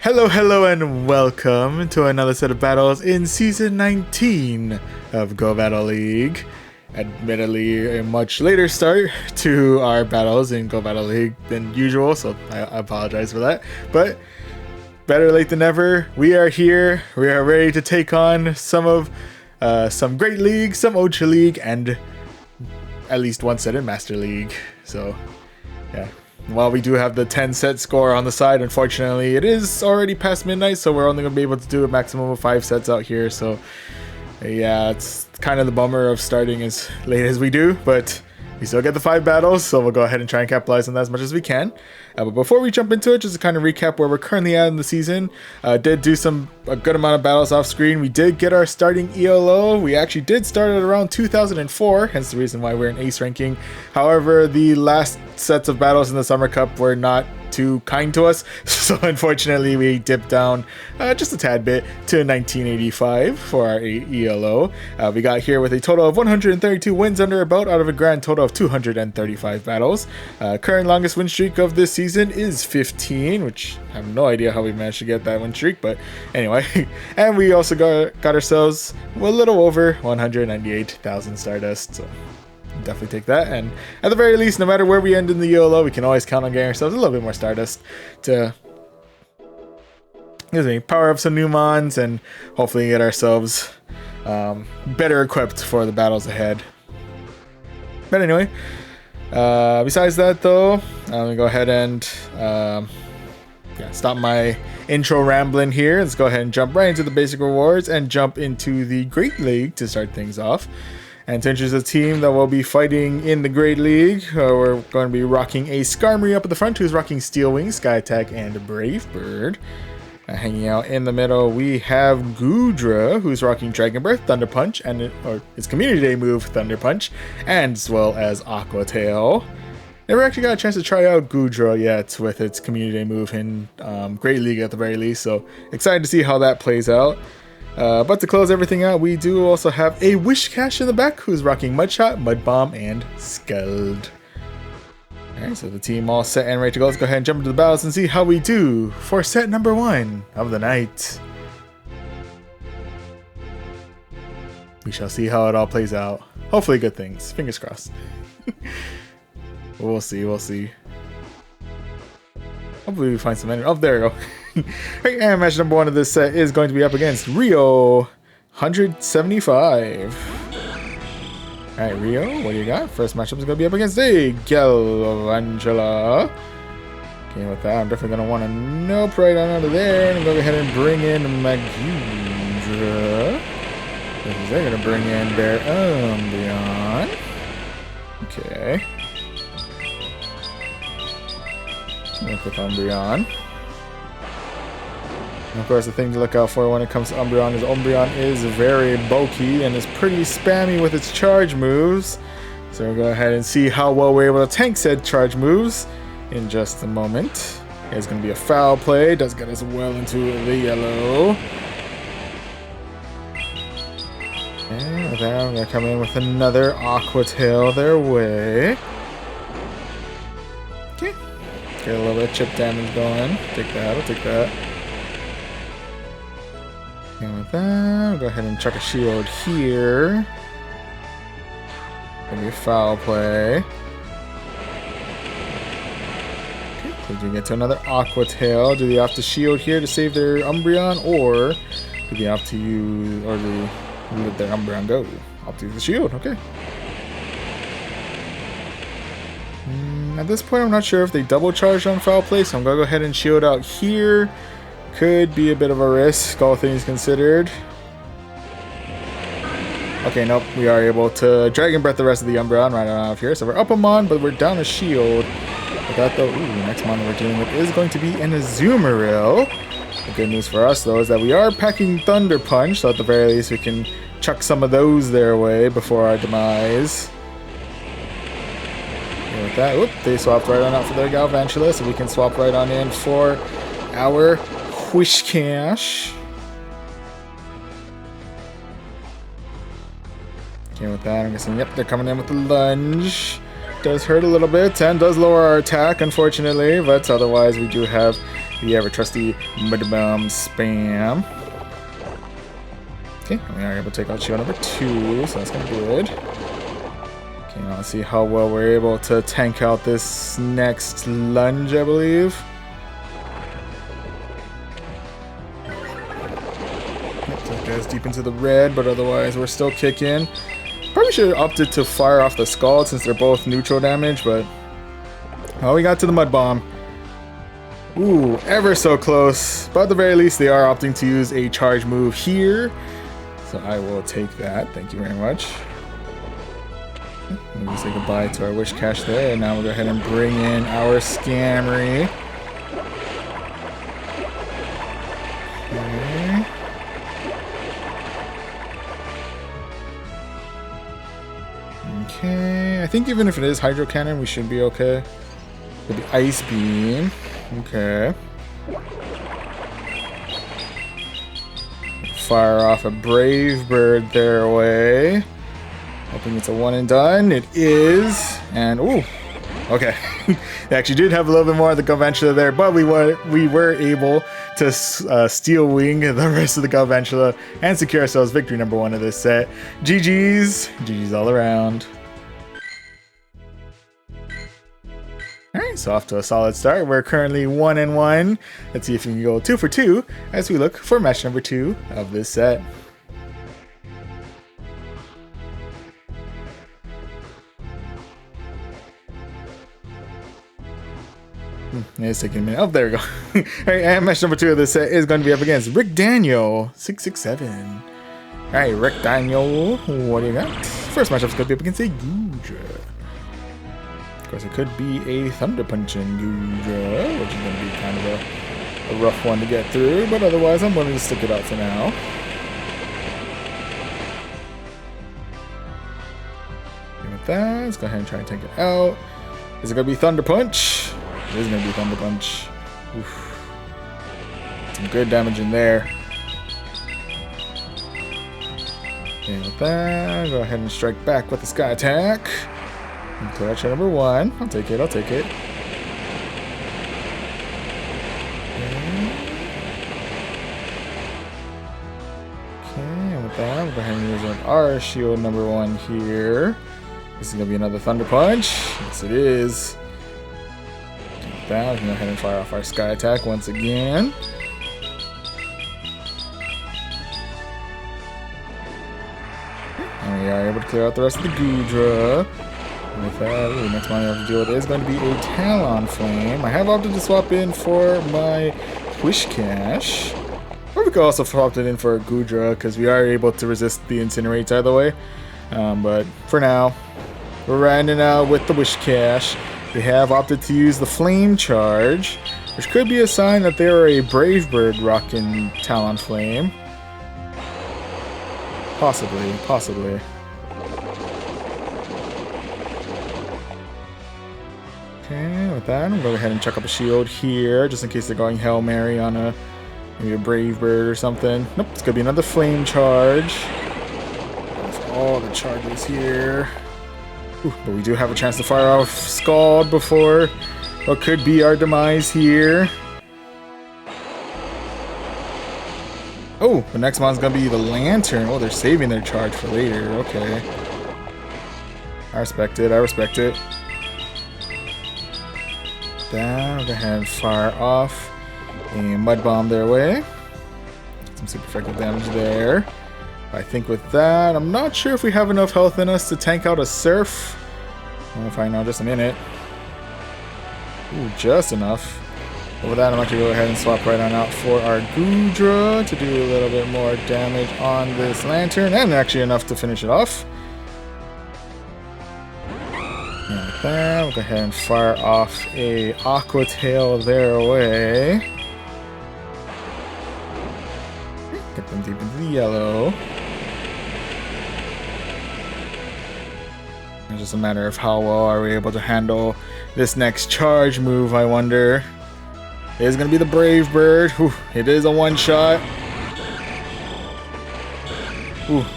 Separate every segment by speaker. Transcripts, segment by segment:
Speaker 1: Hello, and welcome to another set of battles in Season 19 of Go Battle League. Admittedly, a much later start to our battles in Go Battle League than usual, so I apologize for that. But better late than never, we are here. We are ready to take on some Great League, some Ultra League, and at least one set in Master League. So, yeah. While we do have the 10 set score on the side, unfortunately, it is already past midnight, so we're only going to be able to do a maximum of 5 sets out here. So, yeah, it's kind of the bummer of starting as late as we do, but we still get the 5 battles, so we'll go ahead and try and capitalize on that as much as we can. But before we jump into it, just to kind of recap where we're currently at in the season, did do a good amount of battles off screen. We did get our starting ELO. We actually did start at around 2004, hence the reason why we're in ace ranking. However, the last sets of battles in the Summer Cup were not too kind to us, so unfortunately we dipped down just a tad bit to 1985 for our ELO. We got here with a total of 132 wins under our belt out of a grand total of 235 battles. Current longest win streak of this season is 15, which I have no idea how we managed to get that win streak, but anyway. And we also got ourselves a little over 198,000 Stardust, so definitely take that. And at the very least, no matter where we end in the YOLO, we can always count on getting ourselves a little bit more Stardust to power up some new mons and hopefully get ourselves better equipped for the battles ahead. But anyway, besides that though, I'm gonna go ahead and stop my intro rambling here. Let's go ahead and jump right into the basic rewards and jump into the Great League to start things off. And to introduce the team that will be fighting in the Great League, we're going to be rocking a Skarmory up at the front, who's rocking Steel Wing, Sky Attack, and Brave Bird. Hanging out in the middle, we have Goodra, who's rocking Dragon Breath, Thunder Punch, and his Community Day move, Thunder Punch, and as well as Aqua Tail. Never actually got a chance to try out Goodra yet with its Community Day move in Great League at the very least, so excited to see how that plays out. But to close everything out, we do also have a Wishcash in the back, who's rocking Mudshot, Mud Bomb, and Scald. Alright, so the team all set and ready to go. Let's go ahead and jump into the battles and see how we do for set number 1 of the night. We shall see how it all plays out. Hopefully good things. Fingers crossed. We'll see. Hopefully we find some energy. Oh, there we go. Right, and match number 1 of this set is going to be up against Rio 175. Alright, Rio, what do you got? First matchup is going to be up against a Galvantula. Okay, with that, I'm definitely going to want to nope right on out of there. And go ahead and bring in Magudra. Because they're going to bring in their Umbreon. Okay. Look with Umbreon. And of course, the thing to look out for when it comes to Umbreon is very bulky and is pretty spammy with its charge moves. So we'll go ahead and see how well we're able to tank said charge moves in just a moment. It's going to be a foul play. Does get us well into the yellow. And with that, I'm going to come in with another Aqua Tail their way. Okay. Get a little bit of chip damage going. I'll take that. And with that, we'll go ahead and chuck a shield here. Gonna be a foul play. Okay, so we get to another Aqua Tail. Do they have to shield here to save their Umbreon, or do they have to use, or do they let their Umbreon go? I'll use the shield, okay. At this point, I'm not sure if they double charge on foul play, so I'm gonna go ahead and shield out here. Could be a bit of a risk, all things considered. Okay, nope, we are able to Dragon Breath the rest of the Umbreon right out of here. So we're up a mon, but we're down a shield. With that though, the next mon that we're dealing with is going to be an Azumarill. The good news for us though is that we are packing Thunder Punch, so at the very least we can chuck some of those their way before our demise. And with that, whoop, they swapped right on out for their Galvantula, so we can swap right on in for our Wishcash. Okay, with that, I'm guessing, yep, they're coming in with the lunge. Does hurt a little bit and does lower our attack, unfortunately, but otherwise we do have the ever trusty mud bomb spam. Okay, we are able to take out shield number 2, so that's gonna be good. Okay, now let's see how well we're able to tank out this next lunge, I believe. That guy's deep into the red, but otherwise we're still kicking. Probably should have opted to fire off the Scald since they're both neutral damage, but oh, we got to the mud bomb. Ooh, ever so close. But at the very least, they are opting to use a charge move here. So I will take that. Thank you very much. We'll say goodbye to our Wish Cache there. And now we'll go ahead and bring in our Scamry. Okay. I think even if it is Hydro Cannon, we should be okay. It'll be Ice Beam. Okay. Fire off a Brave Bird their way. Hoping it's a one and done. It is. And ooh. Okay. They actually did have a little bit more of the Galvantula there, but we were able to Steel Wing the rest of the Galvantula and secure ourselves victory number 1 of this set. GG's. GG's all around. Alright, so off to a solid start. We're currently 1-1. Let's see if we can go 2 for 2 as we look for match number 2 of this set. It's taking a minute. Oh, there we go. Alright, and match number 2 of this set is going to be up against Rick Daniel, 667. Alright, Rick Daniel, what do you got? First matchup is going to be up against a Goodra. Of course, it could be a Thunder Punching Goodra, which is going to be kind of a rough one to get through, but otherwise I'm going to stick it out for now. And with that, let's go ahead and try and take it out. Is it going to be Thunder Punch? It is going to be Thunder Punch. Oof. Some good damage in there. And with that, go ahead and strike back with the Sky Attack. Clear out number 1. I'll take it. Okay, and with that, we'll go ahead and use our shield number 1 here. This is going to be another Thunder Punch. Yes, it is. Take that. We can go ahead and fire off our Sky Attack once again. And we are able to clear out the rest of the Goodra. With that, the next one I have to deal with is going to be a Talonflame. I have opted to swap in for my Wish Cache. Or we could also swap it in for a Goodra because we are able to resist the Incinerates either way. But for now, we're riding out with the Wish Cache. We have opted to use the Flame Charge, which could be a sign that they are a Brave Bird rocking Talonflame. Possibly. Okay, with that, I'm going to go ahead and chuck up a shield here, just in case they're going Hail Mary on maybe a Brave Bird or something. Nope, it's going to be another Flame Charge. That's all the charges here. Ooh, but we do have a chance to fire off Scald before what could be our demise here. Oh, the next one's going to be the Lantern. Oh, they're saving their charge for later. Okay. I respect it. Down, go ahead and fire off a Mud Bomb their way. Some super effective damage there. I think with that, I'm not sure if we have enough health in us to tank out a Surf. We'll find out in just a minute. Ooh, just enough. But with that, I'm going to go ahead and swap right on out for our Goodra to do a little bit more damage on this Lantern, and actually enough to finish it off. And with that, we'll go ahead and fire off a Aqua Tail their way. Get them deep into the yellow. It's just a matter of how well are we able to handle this next charge move, I wonder. It is going to be the Brave Bird. Whew, it is a one-shot.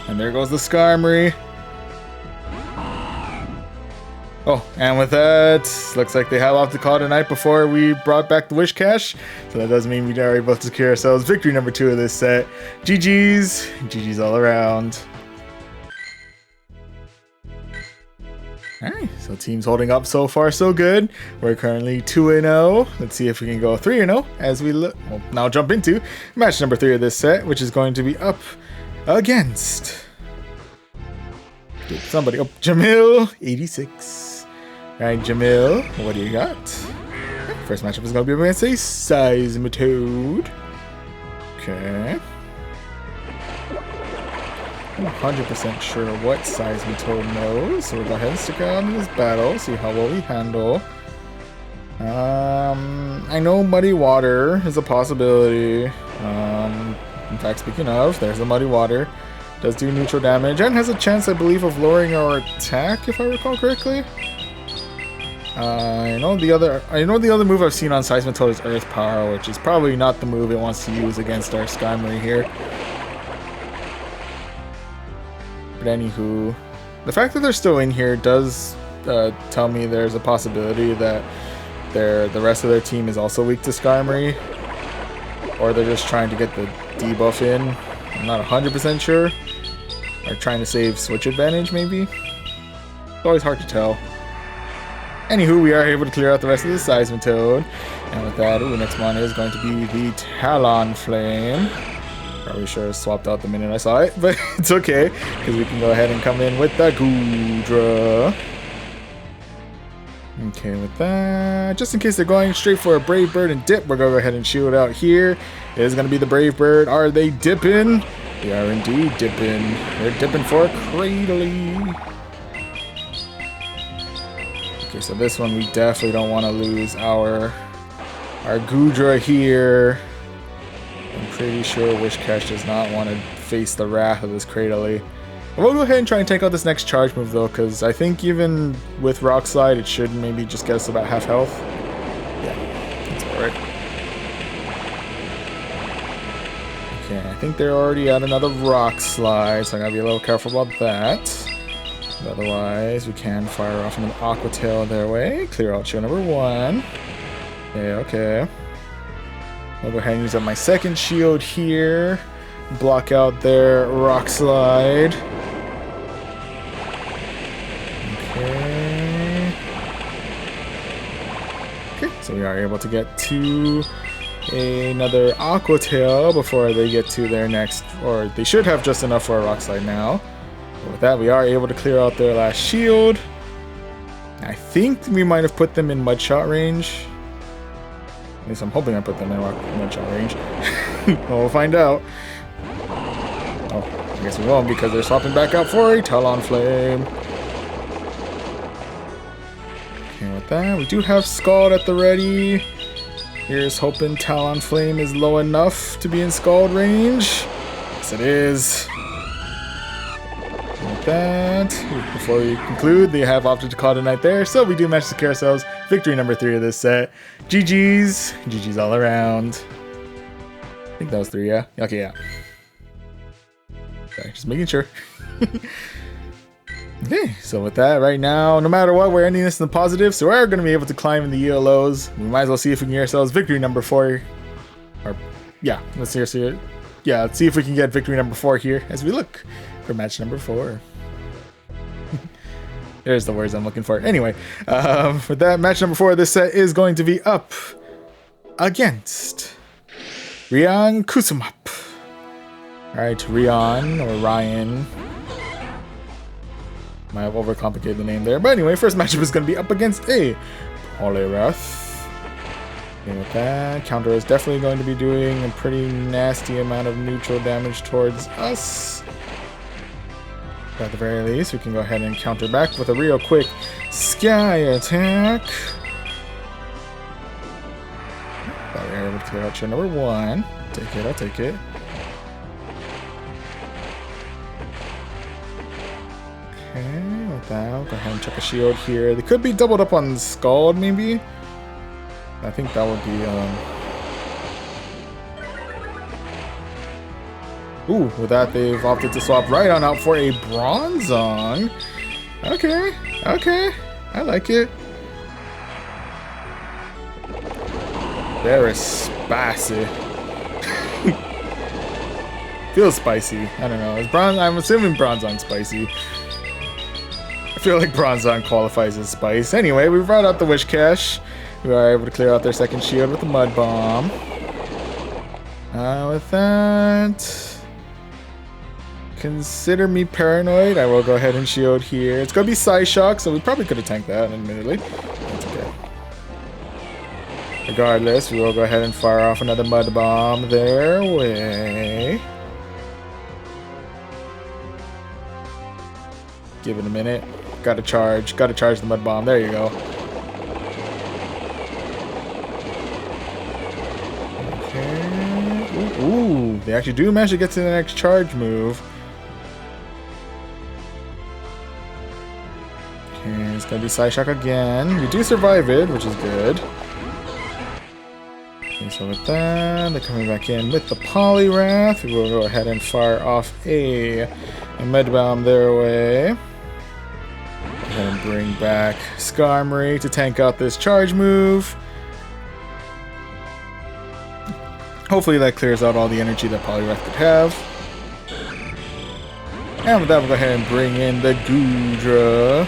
Speaker 1: And there goes the Skarmory. Oh, and with that, looks like they have off the call tonight before we brought back the wish cache. So that does mean we are able to secure ourselves victory number 2 of this set. GG's. GG's all around. Alright, so team's holding up so far so good. We're currently 2-0. Let's see if we can go 3-0 as we now jump into match number 3 of this set, which is going to be up against somebody. Oh, Jamil, 86. Alright, Jamil, what do you got? Okay, first matchup is going to be against a Seismitoad. Okay. I'm 100% sure what Seismitoad knows, so we'll go ahead and stick around in this battle, see how well we handle. I know Muddy Water is a possibility. In fact, speaking of, there's the Muddy Water. Does do neutral damage and has a chance, I believe, of lowering our attack, if I recall correctly. I know the other move I've seen on Seismitoad is Earth Power, which is probably not the move it wants to use against our Skymarie here. But anywho, the fact that they're still in here does tell me there's a possibility that the rest of their team is also weak to Skymarie, or they're just trying to get the debuff in. I'm not 100% sure. Or trying to save switch advantage, maybe? It's always hard to tell. Anywho, we are able to clear out the rest of the Seismitoad. And with that, next one is going to be the Talonflame. Probably should have swapped out the minute I saw it, but it's okay, because we can go ahead and come in with the Goodra. Okay, with that, just in case they're going straight for a Brave Bird and dip, we're going to go ahead and shield out here. It is going to be the Brave Bird. Are they dipping? They are indeed dipping. They're dipping for a Cradily. Okay, so this one we definitely don't want to lose our Goodra here. I'm pretty sure Wish Cache does not want to face the wrath of this Cradily. We'll go ahead and try and take out this next charge move though, because I think even with Rock Slide, it should maybe just get us about half health. Yeah, that's alright. Okay, I think they're already at another Rock Slide, so I gotta be a little careful about that. But otherwise, we can fire off an Aqua Tail their way. Clear out shield number 1. Okay. I'll go ahead and use up my second shield here. Block out their Rock Slide. Okay, so we are able to get to another Aqua Tail before they get to their next, or they should have just enough for a Rock Slide now. But with that, we are able to clear out their last shield. I think we might have put them in Mud Shot range. At least I'm hoping I put them in Mud Shot range. Well, we'll find out. Oh, I guess we won't, because they're swapping back out for a Talonflame. Okay, with that, we do have Scald at the ready. Here's hoping Talonflame is low enough to be in Scald range. Yes, it is. And with that, before we conclude, they have opted to call tonight there, so we do manage to secure ourselves victory number 3 of this set. GG's. GG's all around. I think that was 3, yeah? Okay, yeah. Okay, just making sure. Okay, so with that, right now, no matter what, we're ending this in the positive, so we're going to be able to climb in the ELOs. We might as well see if we can get ourselves victory number 4. Or, yeah, let's see if we can get victory number 4 here as we look for match number 4. There's the words I'm looking for. Anyway, with that, match number 4 of this set is going to be up against Ryan Kusumap. Alright, Ryan, or Ryan. Might have overcomplicated the name there. But anyway, first matchup is going to be up against a Poliwrath. And with that, counter is definitely going to be doing a pretty nasty amount of neutral damage towards us. But at the very least, we can go ahead and counter back with a real quick Sky Attack. Thought we were able to clear out shield number 1. Take it, I'll take it. Okay, with that, I'll go ahead and check a shield here. They could be doubled up on Scald, maybe. I think that would be, Ooh, with that, they've opted to swap right on out for a Bronzong. Okay, okay. I like it. Very spicy. Feels spicy. I don't know. Is I'm assuming Bronzong spicy. I feel like Bronzong qualifies as spice. Anyway, we brought out the Wish Cache. We are able to clear out their second shield with the Mud Bomb. With that, consider me paranoid. I will go ahead and shield here. It's going to be Psyshock, so we probably could have tanked that, admittedly. That's okay. Regardless, we will go ahead and fire off another Mud Bomb their way. Give it a minute. Gotta charge the Mud Bomb. There you go. Okay. Ooh, they actually do manage to get to the next charge move. Okay, it's gonna be Psyshock again. We do survive it, which is good. Okay, so with that, they're coming back in with the Poliwrath. We will go ahead and fire off a Mud Bomb their way. Go ahead and bring back Skarmory to tank out this charge move. Hopefully that clears out all the energy that Poliwrath could have. And with that, we'll go ahead and bring in the Goodra.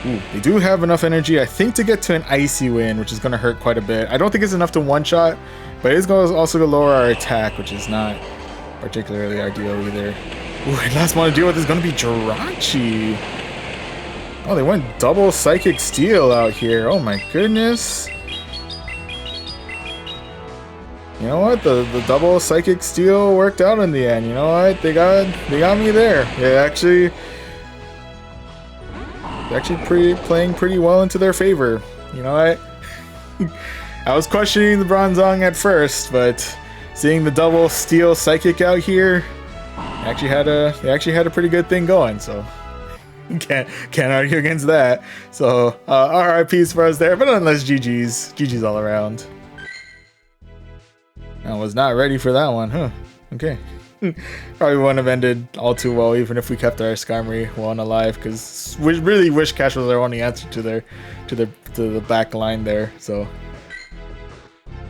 Speaker 1: Ooh, they do have enough energy, I think, to get to an Icy Wind, which is going to hurt quite a bit. I don't think it's enough to one-shot, but it is also going to lower our attack, which is not particularly ideal either. Ooh, and last one to deal with is going to be Jirachi. Oh, they went double Psychic Steel out here. Oh my goodness. You know what? The double Psychic Steel worked out in the end. You know what? They got me there. They're actually playing pretty well into their favor. You know what? I was questioning the Bronzong at first, but seeing the double Steel Psychic out here, they actually had a pretty good thing going. So can't argue against that. So RIPs for us there, but nonetheless, GG's all around. I was not ready for that one, huh? Okay. Probably wouldn't have ended all too well, even if we kept our Skarmory one alive, because we really Wish Cache was our only answer to the back line there. So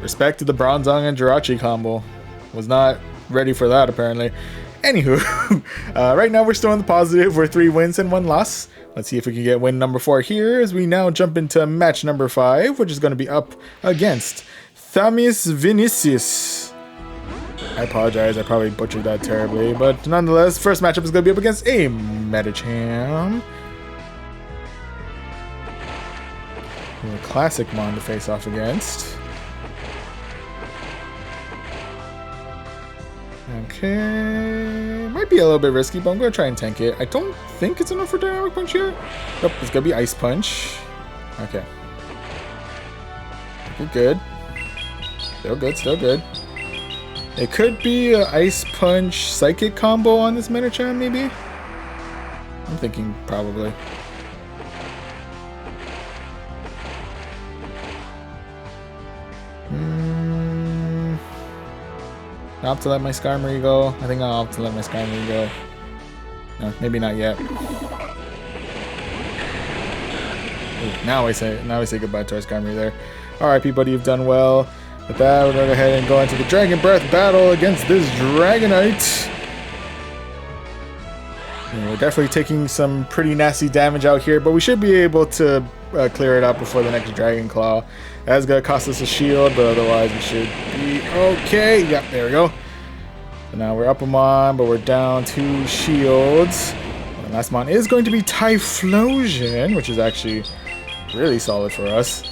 Speaker 1: respect to the Bronzong and Jirachi combo. Was not ready for that apparently. Anywho, right now we're still in the positive. We're 3 wins and 1 loss. Let's see if we can get win number 4 here as we now jump into match number 5, which is going to be up against Thamis Vinicius. I apologize, I probably butchered that terribly, but nonetheless, first matchup is going to be up against a Medicham. A classic Mon to face off against. Okay, might be a little bit risky, but I'm going to try and tank it. I don't think it's enough for Dynamic Punch yet. Nope, it's going to be Ice Punch. Okay. Good. Still good. It could be an Ice Punch Psychic combo on this Medicham, maybe? I'm thinking probably. I'll have to let my Skarmory go. I think I'll have to let my Skarmory go. No, maybe not yet. Ooh, now I say goodbye to our Skarmory there. Alright, buddy, you've done well. With that, we're going to go ahead and go into the Dragon Breath battle against this Dragonite. And we're definitely taking some pretty nasty damage out here, but we should be able to clear it up before the next Dragon Claw. That's going to cost us a shield, but otherwise we should be okay. Yep, there we go. So now we're up a Mon, but we're down 2 shields. And the last Mon is going to be Typhlosion, which is actually really solid for us.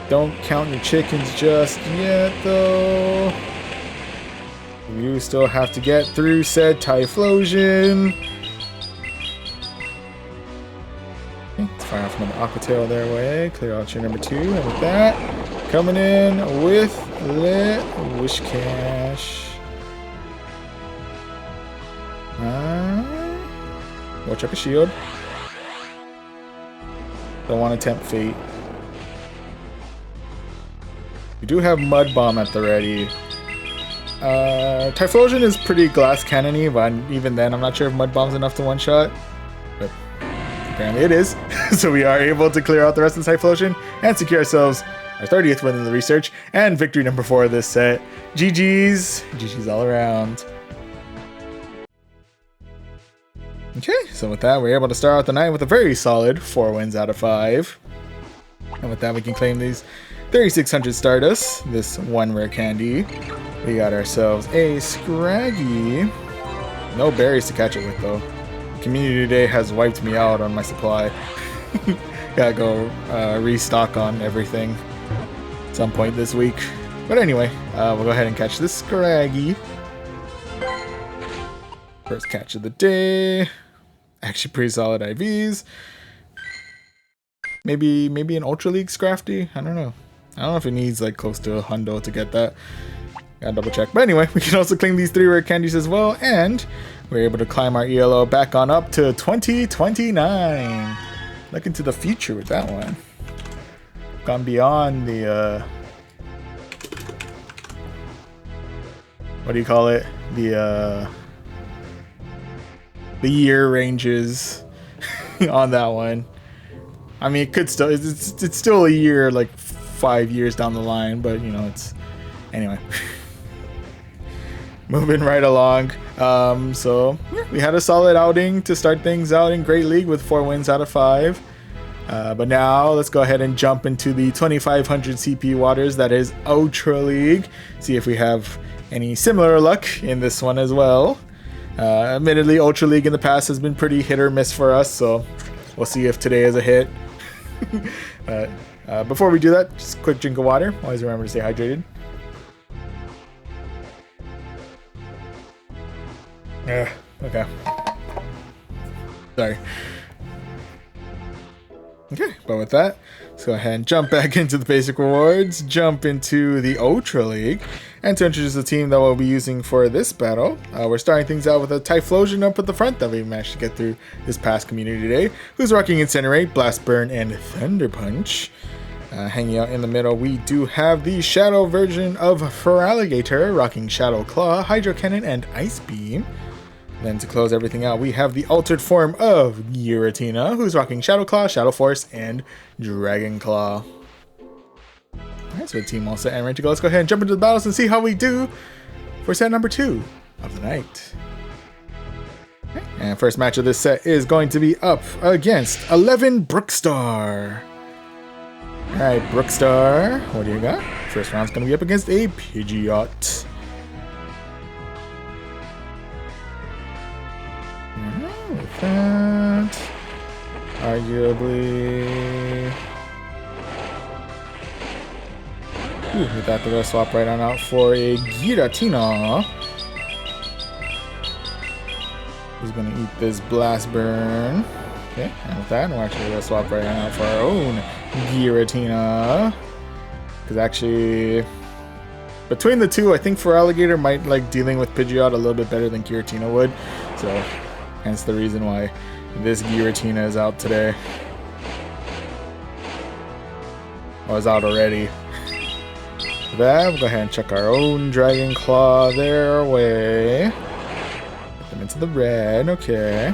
Speaker 1: Don't count your chickens just yet, though. You still have to get through said Typhlosion. Okay, let's fire off another Aqua Tail their way. Clear out your number 2. And with that, coming in with the Wish Cache. We'll check a shield. Don't want to tempt fate. We do have Mud Bomb at the ready. Typhlosion is pretty glass cannony, but even then, I'm not sure if Mud Bomb's enough to one-shot. apparently it is. So we are able to clear out the rest of the Typhlosion and secure ourselves our 30th win in the research and victory number 4 of this set. GG's. GG's all around. Okay, so with that, we're able to start out the night with a very solid 4 wins out of 5. And with that, we can claim these 3600 Stardust, this 1 rare candy. We got ourselves a Scraggy. No berries to catch it with, though. Community Day has wiped me out on my supply. Gotta go restock on everything at some point this week. But anyway, we'll go ahead and catch this Scraggy. First catch of the day. Actually pretty solid IVs. Maybe an Ultra League Scrafty? I don't know. I don't know if it needs like close to a hundo to get that. Gotta double check. But anyway, we can also claim these 3 rare candies as well. And we're able to climb our ELO back on up to 2029. Look into the future with that one. Gone beyond the what do you call it? The year ranges on that one. I mean, it could still, it's still a year, like 5 years down the line, but you know, it's, anyway. Moving right along. So yeah, we had a solid outing to start things out in Great League with 4 wins out of 5. But now let's go ahead and jump into the 2500 CP waters, that is Ultra League. See if we have any similar luck in this one as well. Admittedly, Ultra League in the past has been pretty hit or miss for us, so we'll see if today is a hit. Before we do that, just a quick drink of water. Always remember to stay hydrated. Yeah, okay. Sorry. Okay, but with that, let's go ahead and jump back into the basic rewards, jump into the Ultra League, and to introduce the team that we'll be using for this battle, we're starting things out with a Typhlosion up at the front that we managed to get through this past community day, who's rocking Incinerate, Blast Burn, and Thunder Punch. Hanging out in the middle, we do have the Shadow version of Feraligatr, rocking Shadow Claw, Hydro Cannon, and Ice Beam. Then to close everything out, we have the altered form of Giratina, who's rocking Shadow Claw, Shadow Force, and Dragon Claw. Alright, so the team all set and ready to go. Let's go ahead and jump into the battles and see how we do for set number 2 of the night. Okay. And first match of this set is going to be up against 11 Brookstar. Alright, Brookstar, what do you got? First round's going to be up against a Pidgeot. With that, arguably, with that, we're gonna swap right on out for a Giratina. He's gonna eat this Blast Burn. Okay, and with that, we're actually gonna swap right on out for our own Giratina. Because actually, between the two, I think Feraligatr might like dealing with Pidgeot a little bit better than Giratina would. So hence the reason why this Giratina is out today. Or is out already. That, we'll go ahead and check our own Dragon Claw their way. Put them into the red, okay.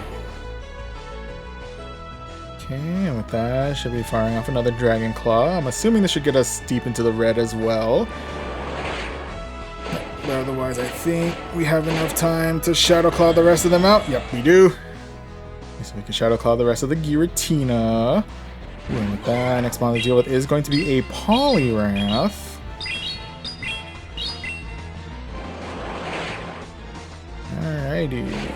Speaker 1: Okay, and with that, should be firing off another Dragon Claw. I'm assuming this should get us deep into the red as well. But otherwise, I think we have enough time to Shadow Claw the rest of them out. Yep, we do. So we can Shadow Claw the rest of the Giratina. And with that, next monster to deal with is going to be a Poliwrath. Alrighty.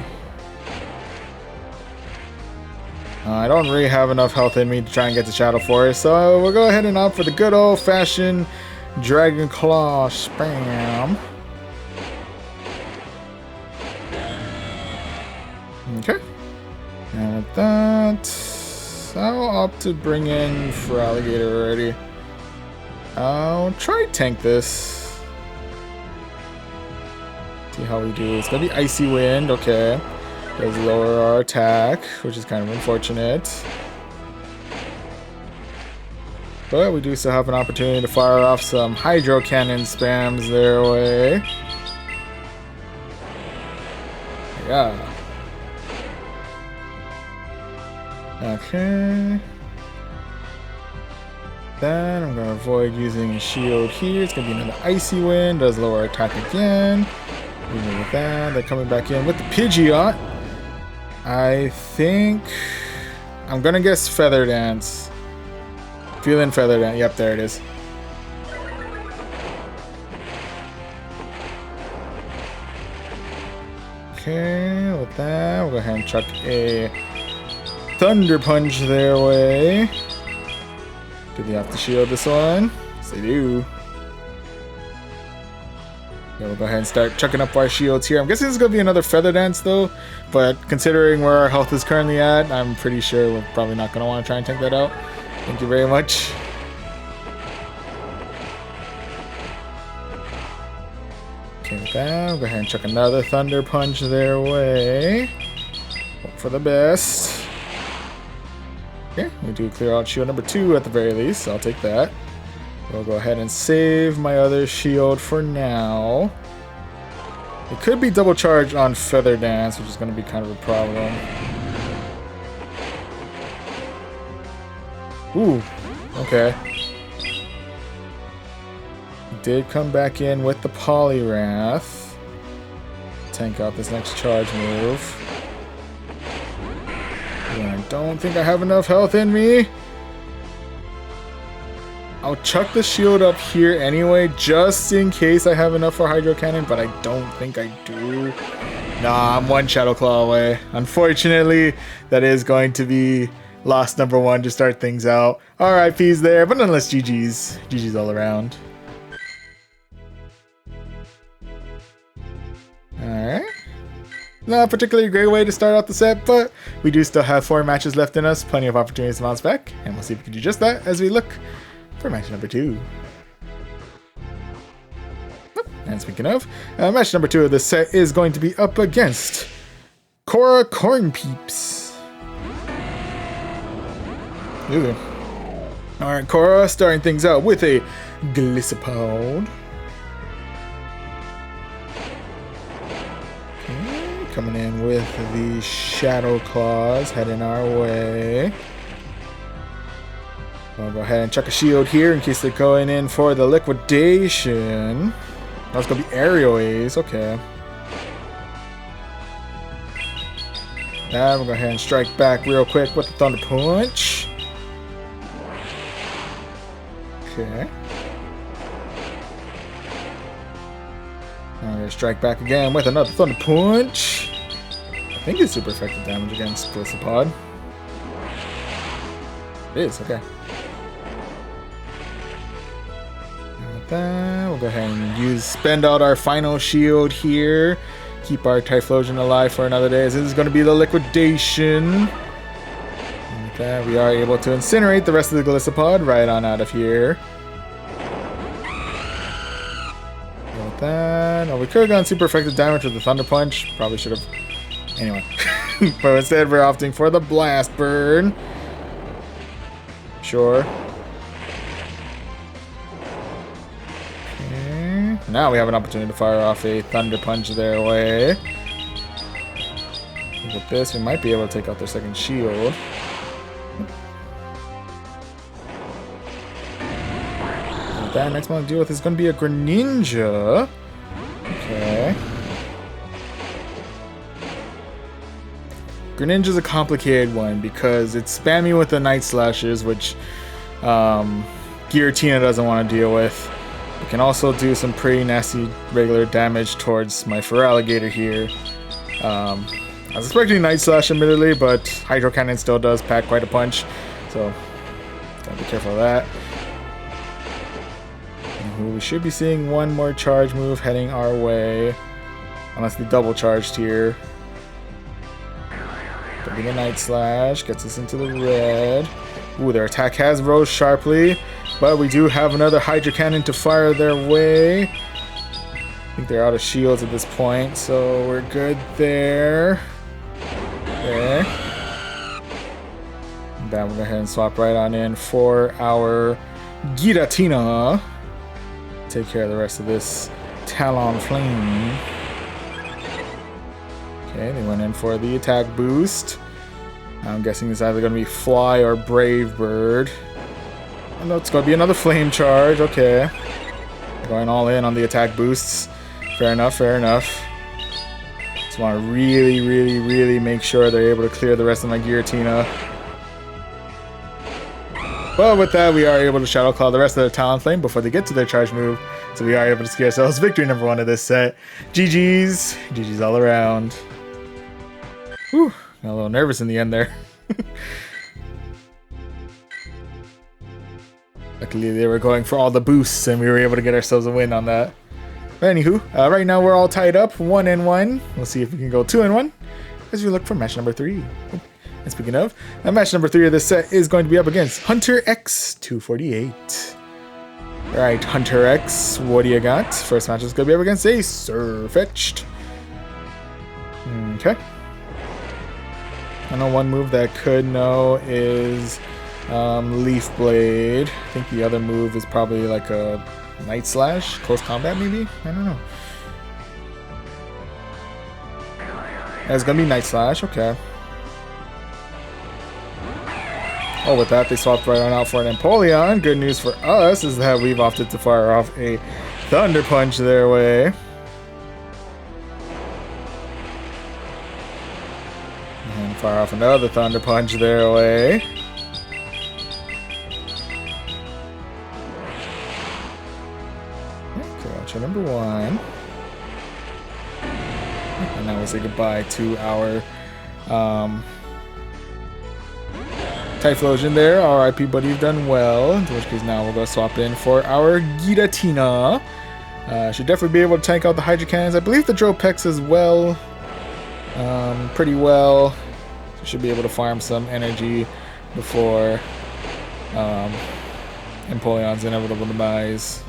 Speaker 1: I don't really have enough health in me to try and get to Shadow Forest, so we'll go ahead and opt for the good old-fashioned Dragon Claw spam. Okay. And with that, I'll opt to bring in Feraligatr already. I'll try tank this. See how we do. It's gonna be Icy Wind, okay. Does lower our attack, which is kind of unfortunate. But we do still have an opportunity to fire off some Hydro Cannon spams their way. Yeah. Okay. Then I'm gonna avoid using a shield here. It's gonna be another icy wind. Does lower attack again. Even with that, they're coming back in with the Pidgeot. I think I'm gonna guess Feather Dance. Feeling Feather Dance. Yep, there it is. Okay, with that, we'll go ahead and chuck a Thunder Punch their way. Do they have to shield this one? Yes, they do. Yeah, we'll go ahead and start chucking up our shields here. I'm guessing this is going to be another Feather Dance, though. But considering where our health is currently at, I'm pretty sure we're probably not going to want to try and take that out. Thank you very much. Okay, with that, we'll go ahead and chuck another Thunder Punch their way. Hope for the best. Okay, we do clear out shield number 2 at the very least, so I'll take that. We'll go ahead and save my other shield for now. It could be double charged on Feather Dance, which is going to be kind of a problem. Ooh, okay. Did come back in with the Poliwrath. Tank out this next charge move. And I don't think I have enough health in me. I'll chuck the shield up here anyway, just in case I have enough for Hydro Cannon, but I don't think I do. Nah, I'm one Shadow Claw away. Unfortunately, that is going to be loss number 1 to start things out. RIP's there, but nonetheless, GG's. GG's all around. Alright. Not a particularly great way to start out the set, but we do still have 4 matches left in us. Plenty of opportunities to bounce back, and we'll see if we can do just that as we look for match number 2. And speaking of, match number 2 of this set is going to be up against Cora Corn Peeps. Alright, Cora starting things out with a Gliscopod. Okay, coming in with the Shadow Claws heading our way. I'll go ahead and chuck a shield here in case they're going in for the liquidation. That's going to be Aerial Ace. Okay. Now we'll go ahead and strike back real quick with the Thunder Punch. Okay. I'm going to strike back again with another Thunder Punch. I think it's super effective damage against Gliscopod. It is, okay. We'll go ahead and spend out our final shield here. Keep our Typhlosion alive for another day, as this is going to be the liquidation. And with that, we are able to incinerate the rest of the Gliscopod right on out of here. And with that, we could have gone super effective damage with the Thunder Punch. Probably should have. Anyway. But instead, we're opting for the Blast Burn. Sure. Now we have an opportunity to fire off a Thunder Punch their way. With this, we might be able to take out their second shield. And that next one to deal with is going to be a Greninja. Okay. Greninja's a complicated one because it's spammy with the Night Slashes, which Giratina doesn't want to deal with. We can also do some pretty nasty regular damage towards my Feraligatr here. I was expecting Night Slash admittedly, but Hydro Cannon still does pack quite a punch, so gotta be careful of that. And we should be seeing one more charge move heading our way, unless they double charged here. Getting a Night Slash gets us into the red. Ooh, their attack has rose sharply. But we do have another Hydro Cannon to fire their way. I think they're out of shields at this point, so we're good there. Okay. Then we'll go ahead and swap right on in for our Giratina. Take care of the rest of this Talonflame. Okay, they went in for the attack boost. I'm guessing it's either going to be Fly or Brave Bird. Oh, no, it's going to be another Flame Charge. Okay. Going all in on the attack boosts. Fair enough, fair enough. Just want to really make sure they're able to clear the rest of my Giratina. But with that, we are able to Shadow Claw the rest of their Talonflame before they get to their charge move. So we are able to secure ourselves victory number 1 of this set. GG's. GG's all around. Whew. Got a little nervous in the end there. Luckily, they were going for all the boosts, and we were able to get ourselves a win on that. But anywho, right now we're all tied up 1-1. We'll see if we can go 2-1 as we look for match number 3. And speaking of, match number 3 of this set is going to be up against Hunter X 248. Alright, Hunter X, what do you got? First match is going to be up against a Surfetched. Okay. I know one move that I could know is Leaf Blade. I think the other move is probably like a Night Slash, close combat maybe? I don't know. It's gonna be Night Slash, okay. Oh, with that, they swapped right on out for an Empoleon. Good news for us is that we've opted to fire off a Thunder Punch their way. And fire off another Thunder Punch their way. Okay, option number 1. And now we'll say goodbye to our Typhlosion there. RIP, buddy, you've done well. In which case now we'll go swap in for our Giratina. Should definitely be able to tank out the Hydro Cannons. I believe the Dropex as well. Pretty well. So should be able to farm some energy before Empoleon's inevitable demise.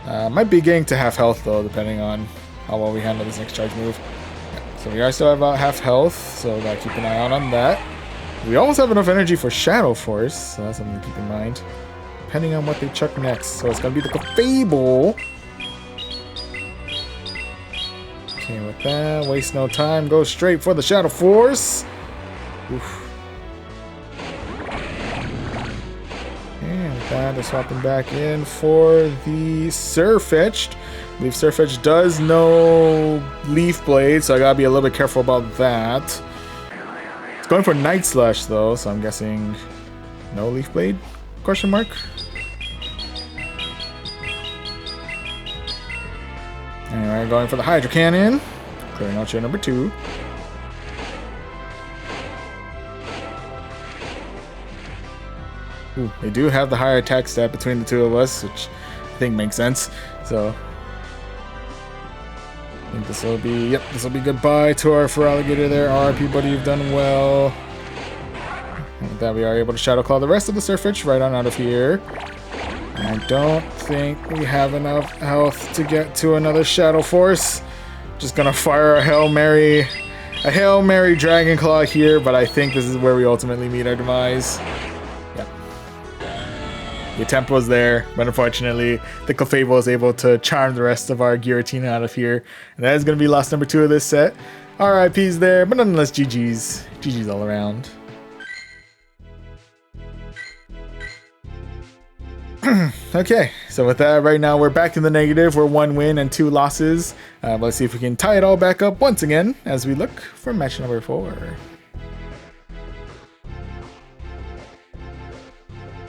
Speaker 1: Might be getting to half health though, depending on how well we handle this next charge move. So we are still at about half health, so gotta keep an eye out on that. We almost have enough energy for Shadow Force, so that's something to keep in mind. Depending on what they chuck next. So it's gonna be the Clefable. Okay, with that, waste no time, go straight for the Shadow Force. Oof. And with that, they're swapping back in for the Surfetched. I believe Surfetched does know Leaf Blade, so I gotta be a little bit careful about that. It's going for Night Slash though, so I'm guessing no Leaf Blade? Question mark? Anyway, going for the Hydro Cannon. Clearing out your number 2. Ooh, they do have the higher attack stat between the two of us, which I think makes sense. So I think this will be, yep, this will be goodbye to our Feraligatr there. RIP, buddy, you've done well. And with that, we are able to Shadow Claw the rest of the Surfetched right on out of here. I don't think we have enough health to get to another Shadow Force. Just gonna fire a Hail Mary Dragon Claw here, but I think this is where we ultimately meet our demise. Yep. The attempt was there, but unfortunately, the Clefable was able to charm the rest of our Giratina out of here. And that is gonna be loss number 2 of this set. RIP's there, but nonetheless, GG's. GG's all around. Okay, so with that, right now we're back in the negative. We're 1 win and 2 losses. Let's see if we can tie it all back up once again as we look for match number 4.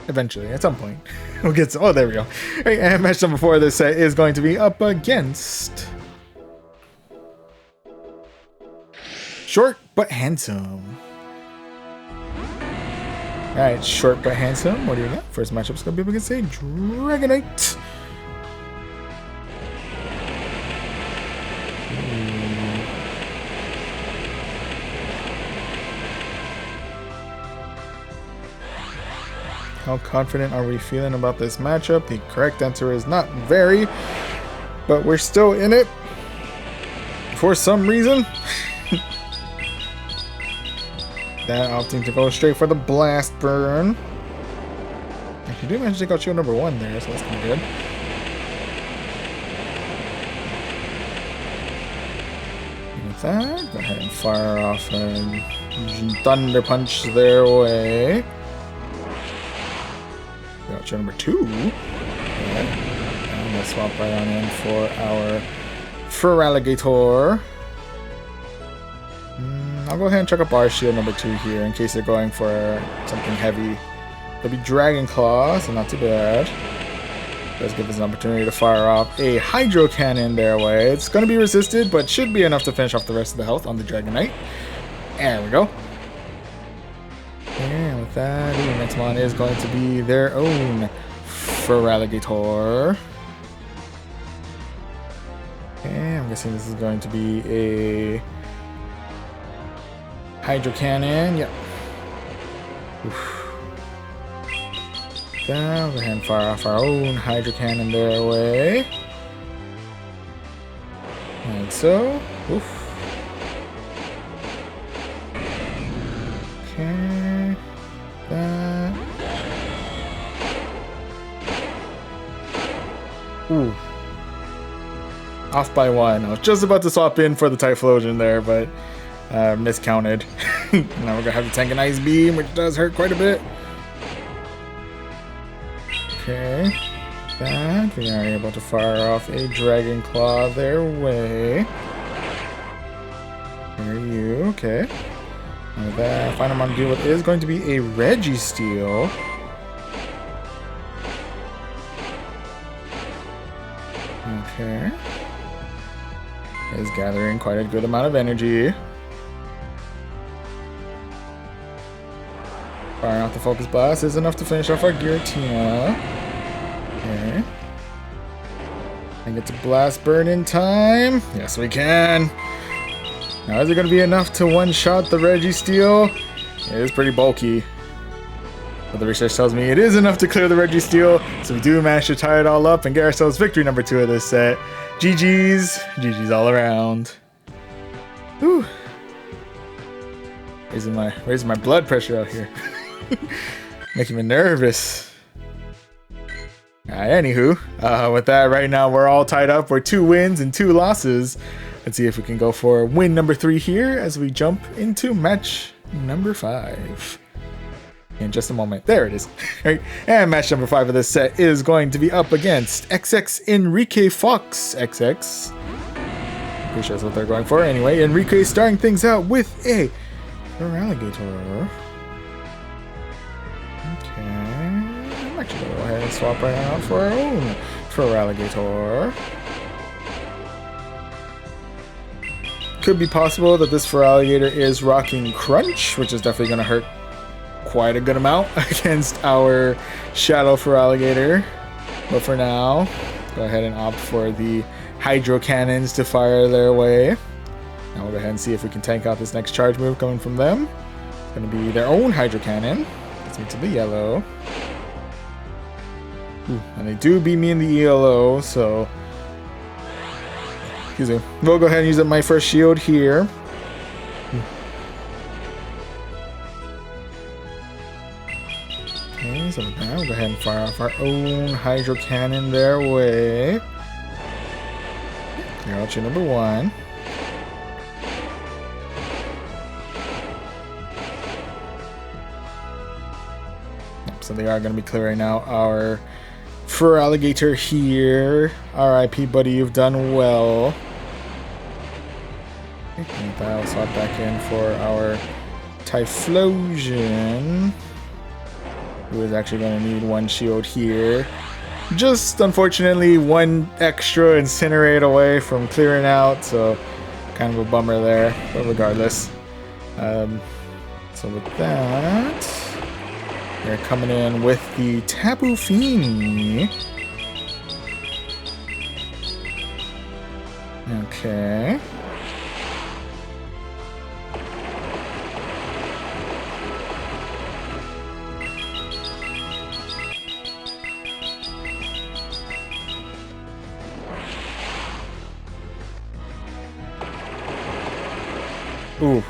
Speaker 1: Eventually, at some point, we'll get to, oh, there we go. All right, and match number 4 of this set is going to be up against Short but Handsome. Alright, Short but Handsome, what do you got? First matchup is going to be up against a Dragonite. How confident are we feeling about this matchup? The correct answer is not very, but we're still in it for some reason. That opting to go straight for the Blast Burn. Actually, did manage to take out shield number 1 there, so that's kind of good. With that, go ahead and fire off a Thunder Punch their way. Gotcha, number 2. Okay. I'm gonna swap right on in for our Feraligatr. I'll go ahead and check up our shield number 2 here in case they're going for something heavy. It'll be Dragon Claw, so not too bad. Does give us an opportunity to fire off a Hydro Cannon their way. It's going to be resisted, but should be enough to finish off the rest of the health on the Dragonite. There we go. And with that, the next one is going to be their own Feraligatr. Okay, I'm guessing this is going to be a Hydro Cannon. Yep. Oof. We'll go ahead and fire off our own Hydro Cannon their way. Like so. Oof. Okay. That. Ooh. Off by 1. I was just about to swap in for the Typhlosion there, but miscounted. Now we're gonna have to tank an Ice Beam, which does hurt quite a bit. Okay, that we are able to fire off a Dragon Claw their way. There you, okay. And that final one to deal with is going to be a Registeel. Okay. Is gathering quite a good amount of energy. Firing off the Focus Blast is enough to finish off our Giratina. Okay. And get to Blast Burn in time. Yes, we can. Now, is it going to be enough to one-shot the Registeel? It is pretty bulky. But the research tells me it is enough to clear the Registeel. So we do manage to tie it all up and get ourselves victory number 2 of this set. GG's. GG's all around. Whew. Raising my blood pressure out here. Making me nervous. Anywho, with that, right now we're all tied up. We're 2 wins and 2 losses. Let's see if we can go for win number 3 here as we jump into match number 5. In just a moment. There it is. Right. And match number 5 of this set is going to be up against XX Enrique Fox. XX. Pretty sure that's what they're going for. Anyway, Enrique starting things out with a Feraligatr. Okay. I'm actually going to go ahead and swap right out for our own Feraligatr. Could be possible that this Feraligatr is rocking Crunch, which is definitely going to hurt quite a good amount against our Shadow Feraligatr. But for now, go ahead and opt for the Hydro Cannons to fire their way. Now we'll go ahead and see if we can tank out this next charge move coming from them. It's going to be their own Hydro Cannon. Gets me to the yellow. Ooh, and they do beat me in the ELO, so... Excuse me. We'll go ahead and use up my first shield here. Okay, so with that, we'll go ahead and fire off our own Hydro Cannon their way. Clear out your number 1. So they are going to be clearing out our Feraligatr here. RIP, buddy, you've done well. And with that, I'll swap back in for our Typhlosion, who is actually going to need 1 shield here. Just, unfortunately, 1 extra Incinerate away from clearing out, so kind of a bummer there, but regardless. So with that... They're coming in with the Tapu Fini. Okay. Ooh.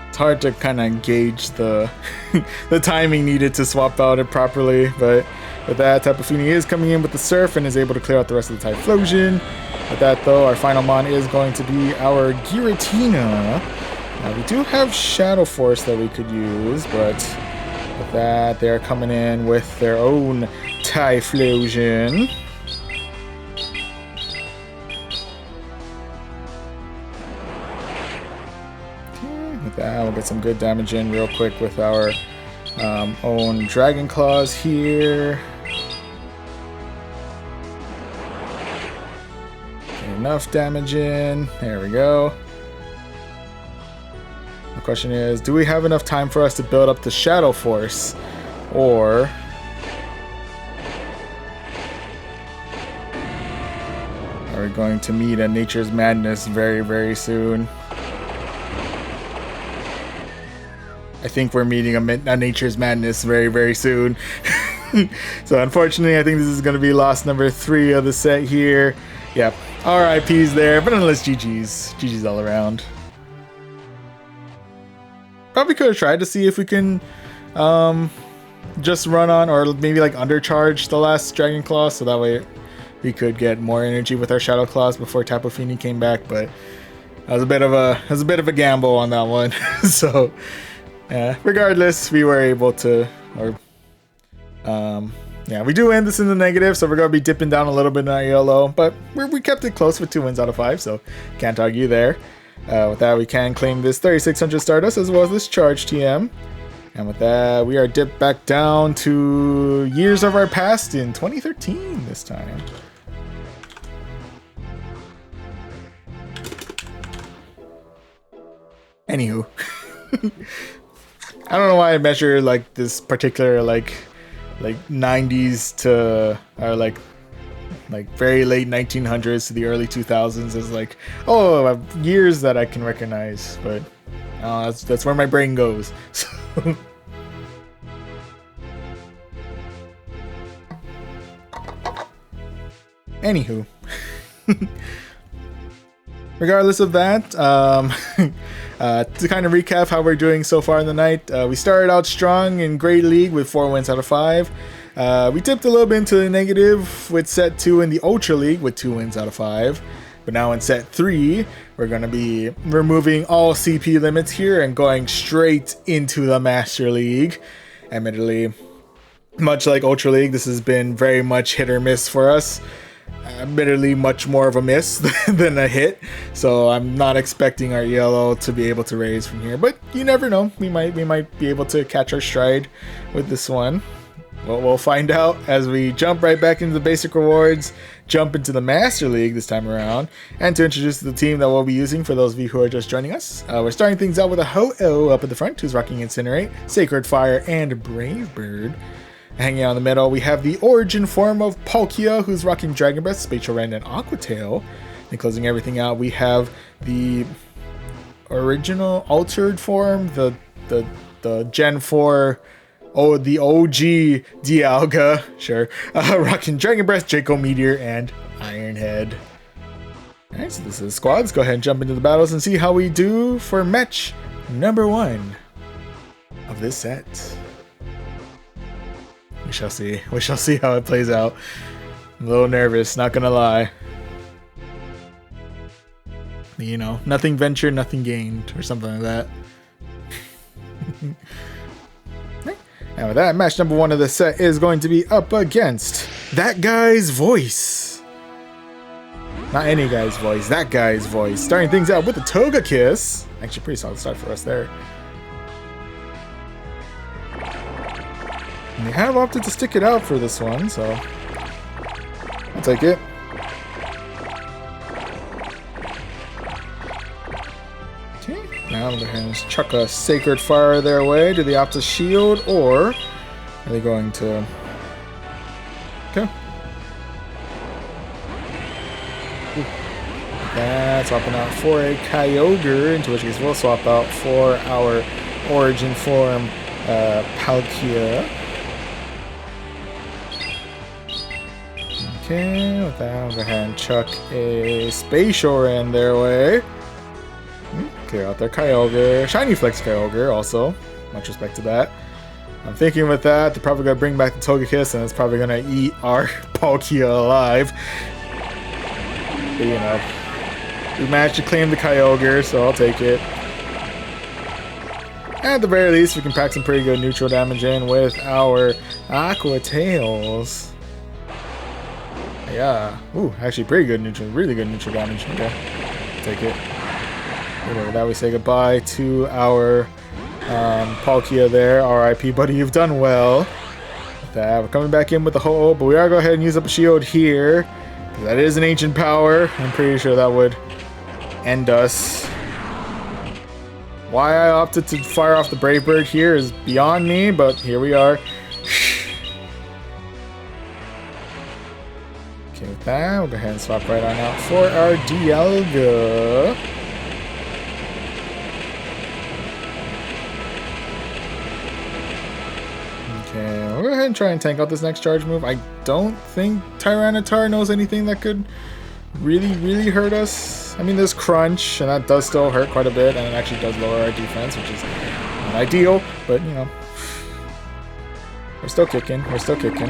Speaker 1: It's hard to kind of gauge the the timing needed to swap out it properly, but With that, Tapu Fini is coming in with the Surf and is able to clear out the rest of the Typhlosion. With that, though, our final mon is going to be our Giratina. We do have Shadow Force that we could use, but with that, they're coming in with their own Typhlosion. With that, we'll get some good damage in real quick with our own Dragon Claws here. Get enough damage in. There we go. The question is, do we have enough time for us to build up the Shadow Force? Or are we going to meet a Nature's Madness very, very soon? I think we're meeting a Nature's Madness very, very soon. So unfortunately, I think this is going to be loss number 3 of the set here. Yep, RIPs there, but nonetheless, GG's. GG's all around. Probably could have tried to see if we can just run on, or maybe like undercharge the last Dragon Claw, so that way we could get more energy with our Shadow Claws before Tapu Fini came back. But that was a bit of a gamble on that one. So regardless, we were able to, yeah, we do end this in the negative, so we're going to be dipping down a little bit in our ELO, but we kept it close with 2 wins out of 5, so can't argue there. With that, we can claim this 3600 Stardust as well as this Charge TM. And with that, we are dipped back down to years of our past in 2013 this time. Anywho. I don't know why I measure like this particular like 90s to or like very late 1900s to the early 2000s as like, oh, years that I can recognize, but that's where my brain goes. So anywho, regardless of that, to kind of recap how we're doing so far in the night, we started out strong in Great League with 4 wins out of 5. We dipped a little bit into the negative with set 2 in the Ultra League with 2 wins out of 5. But now in set 3, we're going to be removing all CP limits here and going straight into the Master League. Admittedly, much like Ultra League, this has been very much hit or miss for us. Admittedly, much more of a miss than a hit, so I'm not expecting our ELO to be able to raise from here. But you never know; we might be able to catch our stride with this one. Well, we'll find out as we jump right back into the basic rewards, jump into the Master League this time around, and to introduce the team that we'll be using for those of you who are just joining us. We're starting things out with a Ho-Oh up at the front, who's rocking Incinerate, Sacred Fire, and Brave Bird. Hanging out in the middle, we have the origin form of Palkia, who's rocking Dragon Breath, Spatial Rend, and Aqua Tail. And closing everything out, we have the original altered form, the Gen 4, the OG Dialga, sure, rocking Dragon Breath, Draco Meteor, and Iron Head. Alright, so this is the squad. Let's go ahead and jump into the battles and see how we do for match number 1 of this set. We shall see. We shall see how it plays out. I'm a little nervous, not gonna lie. You know, nothing ventured, nothing gained, or something like that. And with that, match number 1 of the set is going to be up against that guy's voice. Not any guy's voice, that guy's voice. Starting things out with the Togekiss. Actually, pretty solid start for us there. And they have opted to stick it out for this one, so I'll take it. Okay, now I'm going to chuck a Sacred Fire their way. Do they opt to shield, or are they going to... Okay. That's swapping out for a Kyogre, into which case we'll swap out for our origin form, Palkia. Okay, with that, I'll go ahead and chuck a Spatial Rend their way. Clear out their Kyogre. Shiny Flex Kyogre, also. Much respect to that. I'm thinking with that, they're probably going to bring back the Togekiss, and it's probably going to eat our Palkia alive. But, you know, we managed to claim the Kyogre, so I'll take it. At the very least, we can pack some pretty good neutral damage in with our Aqua Tails. Yeah. Ooh, actually pretty good neutral, really good neutral damage. Okay, take it. With that, we say goodbye to our Palkia there. RIP, buddy, you've done well. With that, we're coming back in with the Ho-Oh, but we are going to go ahead and use up a shield here. That is an ancient power. I'm pretty sure that would end us. Why I opted to fire off the Brave Bird here is beyond me, but here we are. Okay, with that, we'll go ahead and swap right on out for our Dialga. Okay, we'll go ahead and try and tank out this next charge move. I don't think Tyranitar knows anything that could really hurt us. I mean, there's Crunch, and that does still hurt quite a bit, and it actually does lower our defense, which is not ideal, but, you know, we're still kicking. We're still kicking.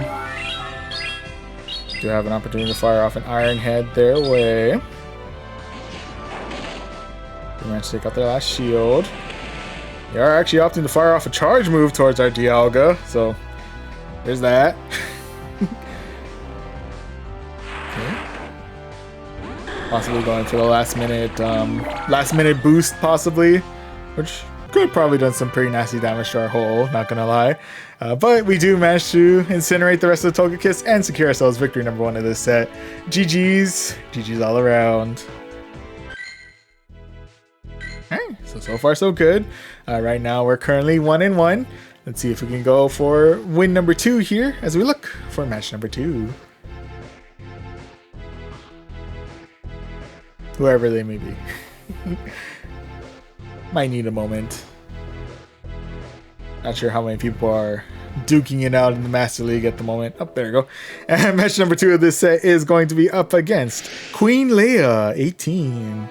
Speaker 1: Do have an opportunity to fire off an Iron Head their way. We managed to take out their last shield. They are actually opting to fire off a charge move towards our Dialga, so there's that. Possibly going for the last minute boost, possibly, which could have probably done some pretty nasty damage to our hole, not gonna lie. But we do manage to incinerate the rest of the Togekiss and secure ourselves victory number 1 of this set. GG's all around. Alright, so far so good. Right now we're currently 1-1. Let's see if we can go for win number 2 here as we look for match number 2. Whoever they may be. Might need a moment. Not sure how many people are duking it out in the Master League at the moment. Oh, there we go. And match number 2 of this set is going to be up against Queen Leia, 18.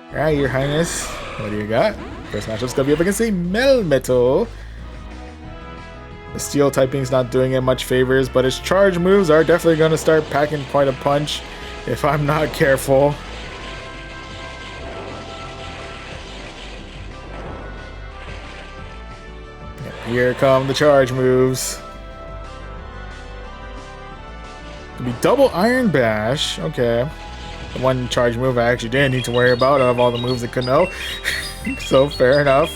Speaker 1: Alright, Your Highness. What do you got? First matchup's going to be up against a Melmetal. The Steel typing's not doing it much favors, but its charge moves are definitely going to start packing quite a punch if I'm not careful. Here come the charge moves. Could be double Iron Bash. Okay. The one charge move I actually didn't need to worry about out of all the moves it could know. So fair enough.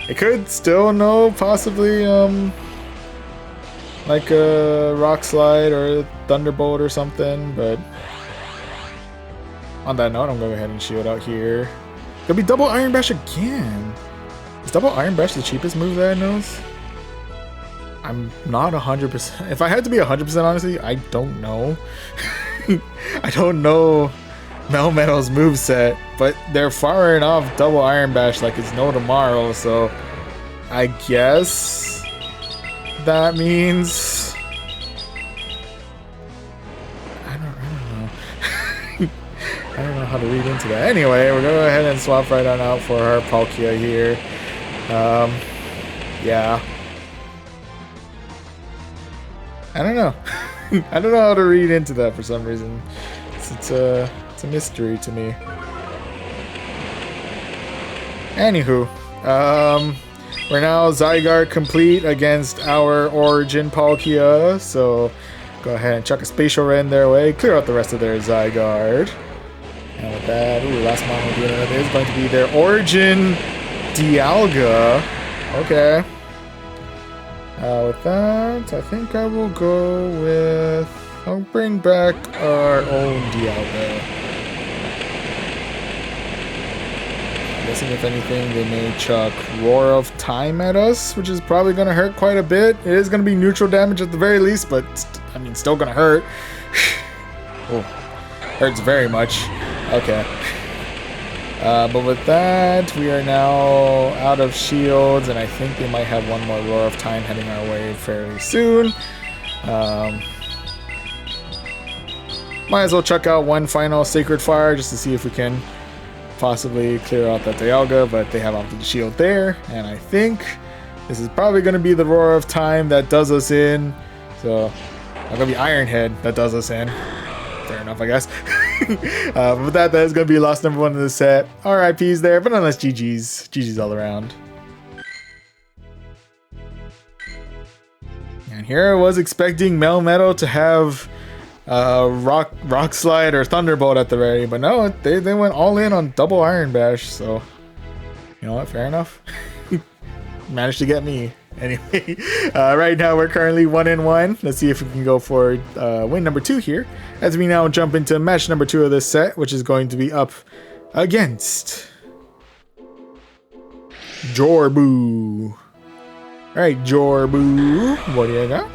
Speaker 1: It could still know possibly like a Rock Slide or a Thunderbolt or something, but on that note, I'm gonna go ahead and shield out here. Could be double Iron Bash again. Is double Iron Bash the cheapest move that it knows? I'm not 100%. If I had to be 100% honestly, I don't know. I don't know Melmetal's moveset, but they're firing off double Iron Bash like it's no tomorrow, so I guess that means... I don't know. I don't know how to read into that. Anyway, we're gonna go ahead and swap right on out for our Palkia here. Yeah. I don't know. I don't know how to read into that for some reason. It's a mystery to me. Anywho, we're now Zygarde complete against our Origin Palkia, so go ahead and chuck a Spatial Red their way, clear out the rest of their Zygarde. And with that, last one we're doing it is going to be their Origin Dialga. Okay. With that, I think I will go with... I'll bring back our own Dialga. I'm guessing if anything, they may chuck Roar of Time at us, which is probably going to hurt quite a bit. It is going to be neutral damage at the very least, but, I mean, still going to hurt. Oh, hurts very much. Okay. But with that, we are now out of shields, and I think they might have one more Roar of Time heading our way fairly soon. Might as well check out one final Sacred Fire just to see if we can possibly clear out that Dialga, but they have opted to shield there, and I think This is probably going to be the Roar of Time that does us in. So, not going to be Ironhead that does us in. Fair enough, I guess. But with that is going to be loss number 1 in the set. RIPs there, but nonetheless, GG's. GG's all around. And here I was expecting Melmetal to have Rock Slide or Thunderbolt at the ready, but no, they went all in on double Iron Bash, so you know what, fair enough. Managed to get me. Anyway, right now we're currently 1-1. Let's see if we can go for win number 2 here, as we now jump into match number 2 of this set, which is going to be up against Jorbu. Alright, Jorbu, what do you got?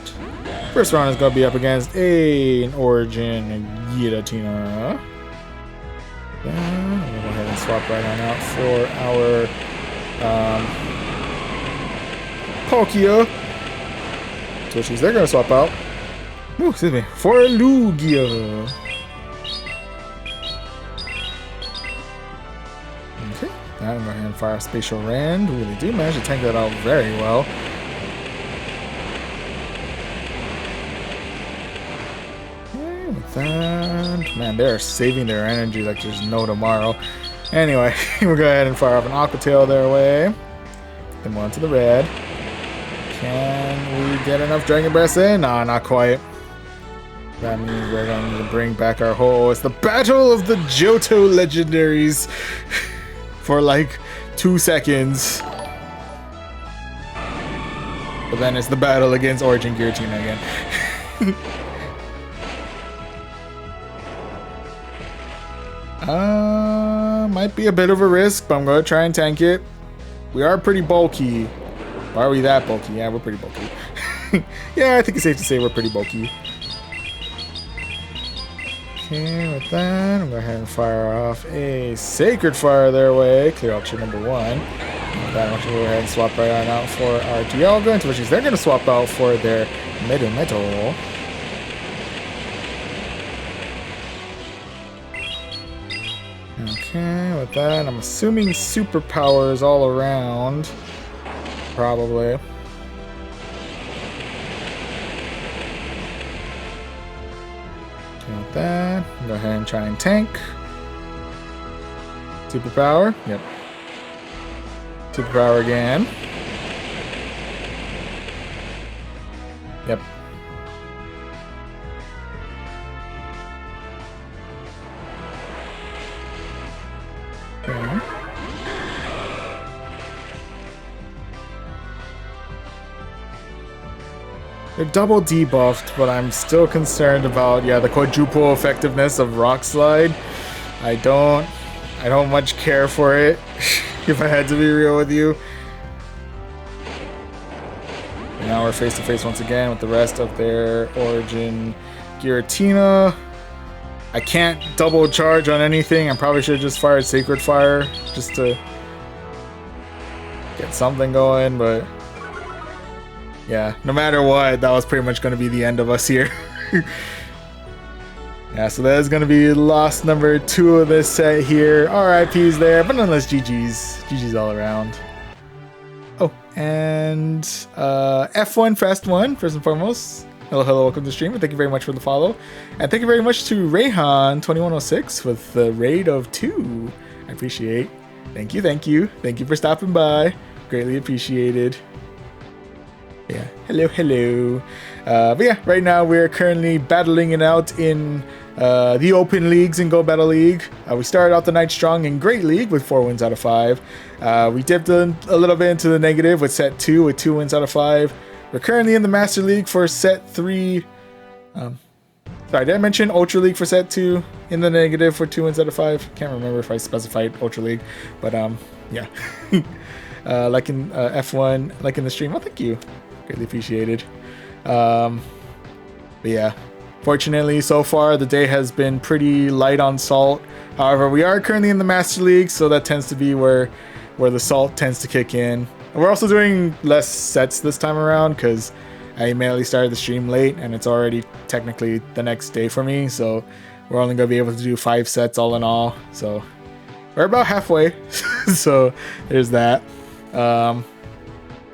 Speaker 1: First round is going to be up against an Origin Giratina. Then I'm going to go ahead and swap right on out for our Palkia. Twitchies, they're going to swap out. Ooh, excuse me. For Lugia. Okay, now I'm going to go ahead and fire a Spatial Rand. Ooh, they do manage to tank that out very well. And man, they're saving their energy like there's no tomorrow. Anyway, we'll go ahead and fire off an Aqua Tail their way. Then one to the red. Can we get enough Dragon Breath in? Nah, not quite. That means we're going to bring back our whole... It's the Battle of the Johto Legendaries for like 2 seconds. But then it's the battle against Origin Giratina again. Might be a bit of a risk, but I'm going to try and tank it. We are pretty bulky. Why are we that bulky? Yeah, we're pretty bulky. Yeah, I think it's safe to say we're pretty bulky. Okay, with that, I'm going to go ahead and fire off a Sacred Fire their way. Clear option number 1. With that, I'm going to go ahead and swap right on out for our Dialga, which is they're going to swap out for their Metal. Okay, with that, I'm assuming superpowers all around. Probably. Okay, with that, go ahead and try and tank. Superpower, yep. Superpower again. Yep. Okay. They're double debuffed, but I'm still concerned about, yeah, the quadruple effectiveness of Rock Slide. I don't much care for it, if I had to be real with you. And now we're face to face once again with the rest of their Origin Giratina. I can't double charge on anything. I probably should have just fired Sacred Fire just to get something going, but yeah, no matter what, that was pretty much going to be the end of us here. Yeah, so that is going to be loss number 2 of this set here. RIPs there, but nonetheless, GG's. GG's all around. Oh, and F1 Fast 1, first and foremost. Hello, welcome to the stream, and thank you very much for the follow. And thank you very much to Rayhan2106 with the raid of 2. I appreciate. Thank you. Thank you for stopping by. Greatly appreciated. Yeah, hello. But yeah, right now we're currently battling it out in the open leagues in Go Battle League. We started out the night strong in Great League with 4 wins out of 5. We dipped a little bit into the negative with set 2 with 2 wins out of 5. We're currently in the Master League for set 3. Sorry, did I mention Ultra League for set 2 in the negative for 2 wins out of 5? Can't remember if I specified Ultra League, but yeah. Like in F1, like in the stream. Well, thank you. Greatly appreciated. But yeah, fortunately so far the day has been pretty light on salt. However, we are currently in the Master League, so that tends to be where the salt tends to kick in. And we're also doing less sets this time around because I mainly started the stream late and it's already technically the next day for me, so we're only going to be able to do 5 sets all in all. So we're about halfway. So there's that.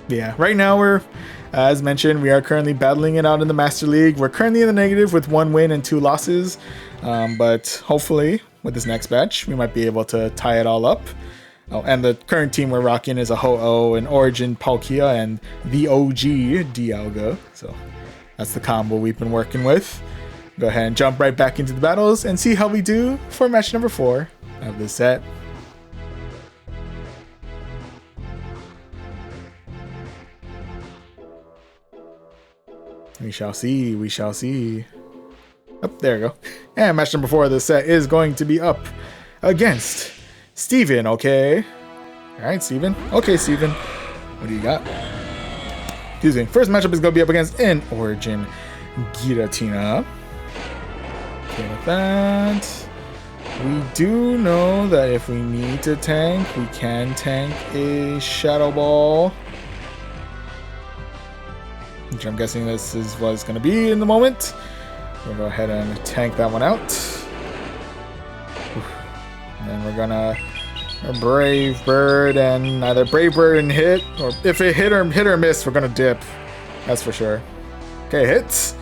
Speaker 1: Yeah, right now we're, as mentioned, we are currently battling it out in the Master League. We're currently in the negative with 1 win and 2 losses, but hopefully with this next match we might be able to tie it all up. Oh, and the current team we're rocking is a Ho-Oh, an Origin Palkia, and the OG Dialga. So that's the combo we've been working with. Go ahead and jump right back into the battles and see how we do for match number 4 of this set. We shall see, we shall see. Oh, there we go. And match number 4 of this set is going to be up against Steven, okay? Alright, Steven. Okay, Steven. What do you got? Excuse me. First matchup is going to be up against an Origin Giratina. Okay, with that, we do know that if we need to tank, we can tank a Shadow Ball. Which I'm guessing this is what it's going to be in the moment. We'll go ahead and tank that one out. And then we're going to Brave Bird and either Brave Bird and hit, or if it hit or miss, we're going to dip. That's for sure. Okay, hits.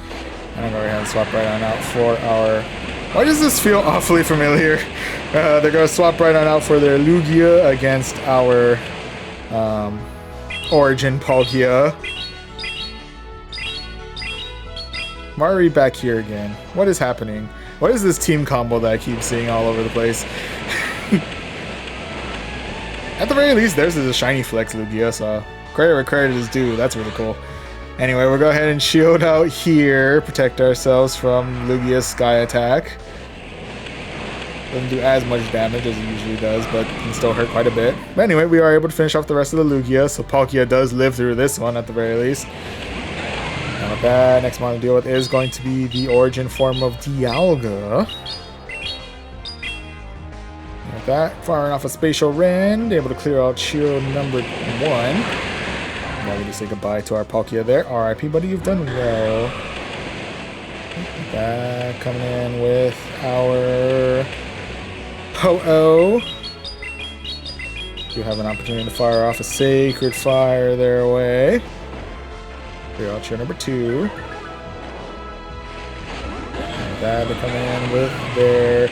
Speaker 1: And I'm going to go ahead and swap right on out for our... Why does this feel awfully familiar? They're going to swap right on out for their Lugia against our Origin Palkia. Why are we back here again? What is happening? What is this team combo that I keep seeing all over the place? At the very least, theirs is a shiny flex Lugia, so credit where credit is due. That's really cool. Anyway, we'll go ahead and shield out here, protect ourselves from Lugia's Sky Attack. Doesn't do as much damage as it usually does, but can still hurt quite a bit. But anyway, we are able to finish off the rest of the Lugia, so Palkia does live through this one at the very least. Not bad. Next one to deal with is going to be the Origin form of Dialga. With that, firing off a Spatial Rend, able to clear out shield number 1. Now we just say goodbye to our Palkia there. RIP, buddy, you've done well. With that, coming in with our Ho-Oh. You have an opportunity to fire off a Sacred Fire their way. Clear out shield number 2. And that, they're coming in with their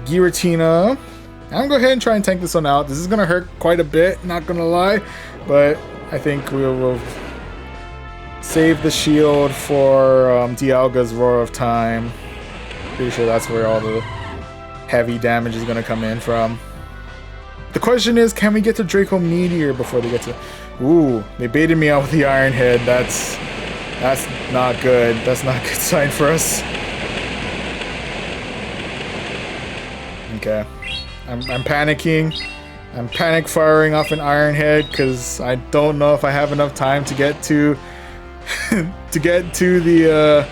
Speaker 1: Giratina. I'm gonna go ahead and try and tank this one out. This is gonna hurt quite a bit, not gonna lie, but I think we will save the shield for Dialga's Roar of Time. Pretty sure that's where all the heavy damage is gonna come in from. The question is, can we get to Draco Meteor before they get to... Ooh, they baited me out with the Iron Head. That's not good. That's not a good sign for us. Okay. I'm panicking. I'm panic firing off an Iron Head because I don't know if I have enough time to get to the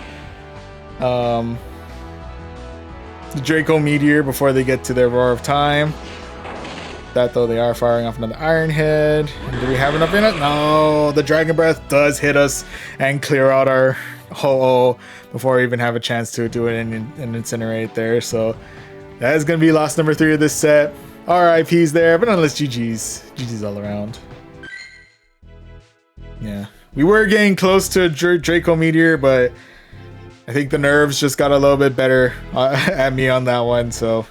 Speaker 1: Draco Meteor before they get to their Roar of Time. That though, they are firing off another Iron Head. And do we have enough in it? No, the Dragon Breath does hit us and clear out our Ho-Oh before we even have a chance to do it and incinerate there. So that is going to be loss number 3 of this set. RIPs there, but nonetheless, GG's. GG's all around. Yeah. We were getting close to Draco Meteor, but I think the nerves just got a little bit better at me on that one, so...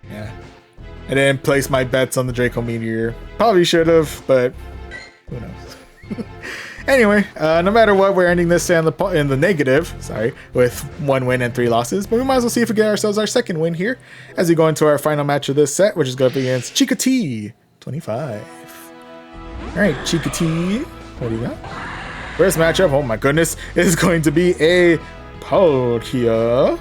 Speaker 1: Yeah. I didn't place my bets on the Draco Meteor. Probably should have, but who knows. Anyway, no matter what, we're ending this in the negative, with 1 win and 3 losses. But we might as well see if we get ourselves our second win here as we go into our final match of this set, which is going to be against Chica T 25. All right, Chica T, what do you got? First matchup, oh my goodness, is going to be a Palkia.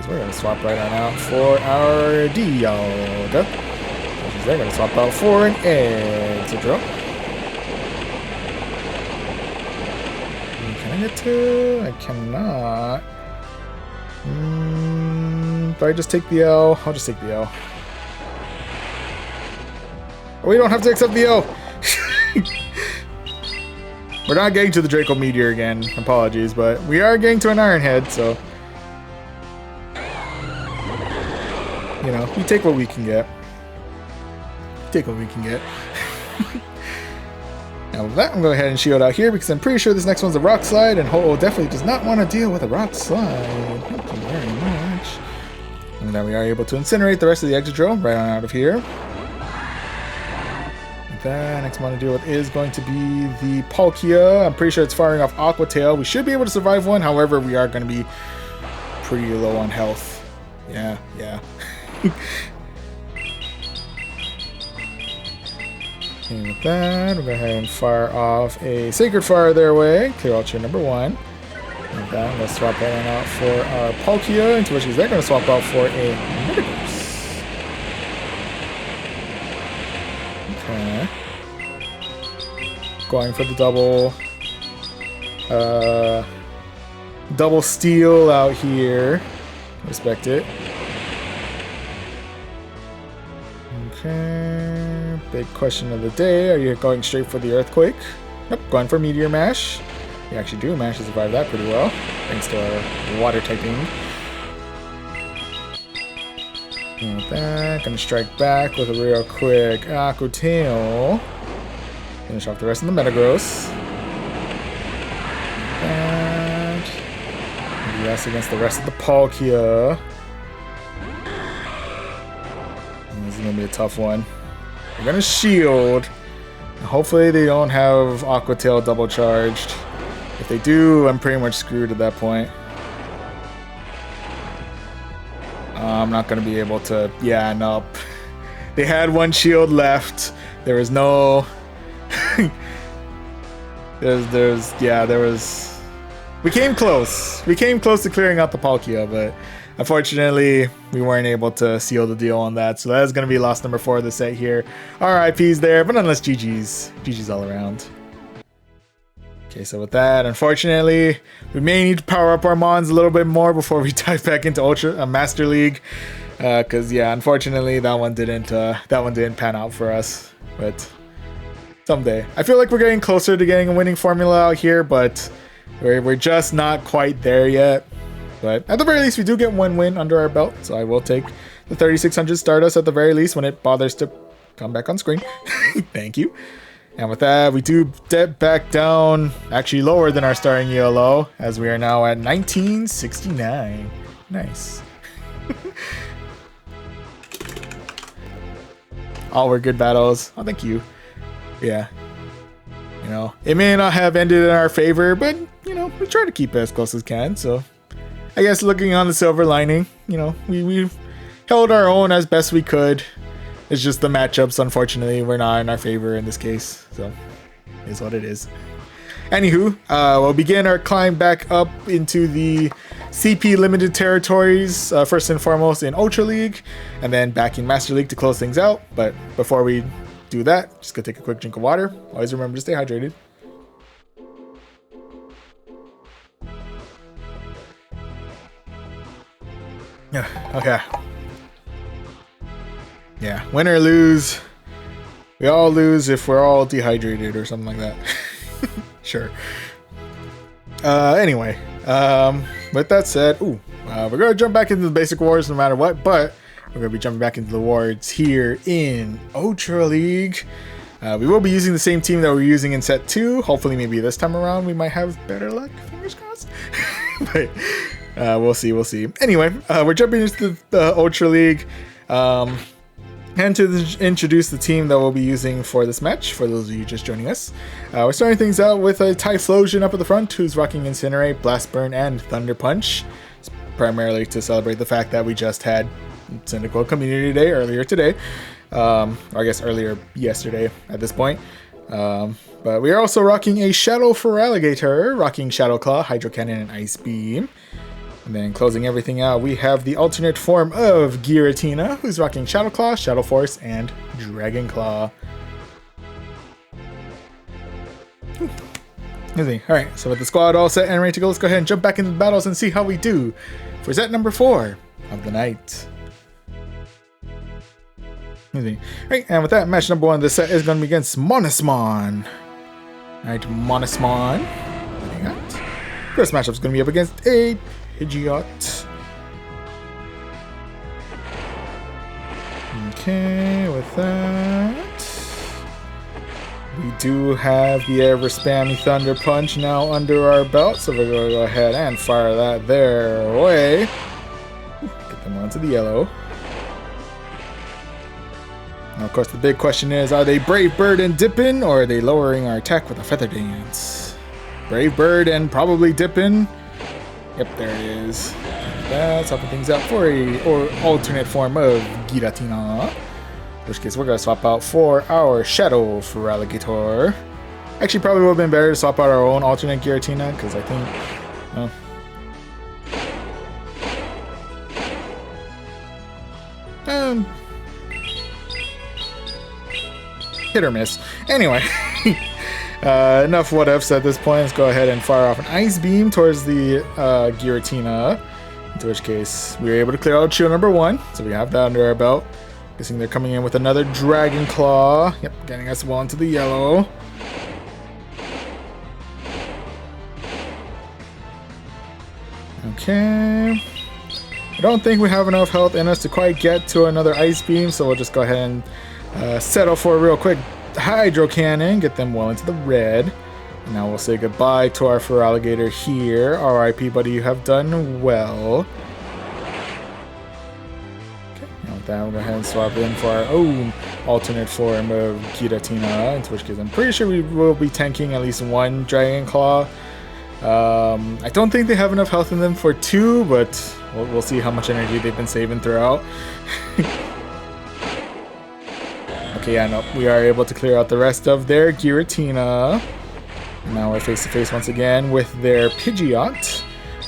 Speaker 1: We're going to swap right on out for our Dialga. They're going to swap out for an Excadrill. Can I get to? I cannot. Do I just take the L? I'll just take the L. Oh, we don't have to accept the L. We're not getting to the Draco Meteor again. Apologies, but we are getting to an Iron Head, so... You know, we take what we can get. Take what we can get. Now with that, I'm going to go ahead and shield out here because I'm pretty sure this next one's a rock slide, and Ho-Oh definitely does not want to deal with a rock slide. Thank you very much. And then we are able to incinerate the rest of the exit drill right on out of here. The next one to deal with is going to be the Palkia. I'm pretty sure it's firing off Aqua Tail. We should be able to survive one, however, we are going to be pretty low on health. Yeah. And with that, we'll go ahead and fire off a Sacred Fire their way. Clear out your number 1. With that, let's swap that one out for our Palkia, into which they're going to swap out for a Metagross. Okay. Going for the double steal out here. Respect it. Okay. Big question of the day. Are you going straight for the Earthquake? Nope, going for Meteor Mash. We actually do manage to survive that pretty well, thanks to our water typing. And with that, gonna strike back with a real quick Aqua Tail. Finish off the rest of the Metagross. And yes, against the rest of the Palkia. This is gonna be a tough one. We're gonna shield. Hopefully they don't have Aqua Tail double charged. If they do, I'm pretty much screwed at that point. I'm not gonna be able to. Yeah, no. They had one shield left. There was no. there was. We came close. We came close to clearing out the Palkia, but unfortunately, we weren't able to seal the deal on that. So that's going to be loss number 4 of the set here. RIPs there, but nonetheless, GG's. GG's all around. Okay, so with that, unfortunately, we may need to power up our Mons a little bit more before we dive back into Master League. Because, yeah, unfortunately, that one didn't pan out for us. But someday. I feel like we're getting closer to getting a winning formula out here, but we're just not quite there yet. But at the very least, we do get one win under our belt, so I will take the 3600 Stardust at the very least when it bothers to come back on screen. Thank you. And with that, we do dip back down, actually lower than our starting ELO, as we are now at 1969. Nice. All were good battles. Oh, thank you. Yeah. You know, it may not have ended in our favor, but, you know, we try to keep it as close as can, so I guess looking on the silver lining, you know, we held our own as best we could. It's just the matchups, unfortunately, were not in our favor in this case. So, it is what it is. Anywho, we'll begin our climb back up into the CP limited territories, first and foremost in Ultra League, and then back in Master League to close things out. But before we do that, just gonna take a quick drink of water. Always remember to stay hydrated. Okay. Yeah, win or lose, we all lose if we're all dehydrated or something like that. Sure. Anyway, with that said, we're gonna jump back into the basic wars no matter what, but we're gonna be jumping back into the wars here in Ultra League. We will be using the same team that we're using in set 2. Hopefully, maybe this time around we might have better luck. Fingers crossed. But we'll see. Anyway, we're jumping into the Ultra League. And to introduce the team that we'll be using for this match, for those of you just joining us, we're starting things out with a Typhlosion up at the front, who's rocking Incinerate, Blast Burn, and Thunder Punch. It's primarily to celebrate the fact that we just had Cyndaquil Community Day earlier today. Or I guess earlier yesterday at this point. But we are also rocking a Shadow Feraligatr, rocking Shadow Claw, Hydro Cannon, and Ice Beam. And then closing everything out, we have the alternate form of Giratina, who's rocking Shadow Claw, Shadow Force, and Dragon Claw. Alright, so with the squad all set and ready to go, let's go ahead and jump back into the battles and see how we do for set number 4 of the night. Alright, and with that, match number 1 of the set is going to be against Monismon. Alright, Monismon. First matchup is going to be up against a Pidgeot. Okay, with that. We do have the ever spammy Thunder Punch now under our belt, so we're going to go ahead and fire that their way. Get them onto the yellow. Now, of course, the big question is, are they Brave Bird and Dippin', or are they lowering our attack with a Feather Dance? Brave Bird and probably Dippin'. Yep, there it is. That's helping things out for a alternate form of Giratina. In which case, we're going to swap out for our Shadow Feraligatr. Actually, probably would have been better to swap out our own alternate Giratina, because I think... hit or miss. Anyway, enough what ifs at this point. Let's go ahead and fire off an Ice Beam towards the Giratina. In which case, we were able to clear out shield number 1, so we have that under our belt. Guessing they're coming in with another Dragon Claw. Yep, getting us well into the yellow. Okay. I don't think we have enough health in us to quite get to another Ice Beam, so we'll just go ahead and settle for a real quick Hydro Cannon, get them well into the red. And now we'll say goodbye to our Feraligatr here. RIP, buddy, you have done well. That we'll go ahead and swap in for our own alternate form of Giratina, in which case I'm pretty sure we will be tanking at least 1 Dragon Claw. I don't think they have enough health in them for 2, but we'll see how much energy they've been saving throughout. Okay, yeah, no, we are able to clear out the rest of their Giratina. Now we're face to face once again with their Pidgeot.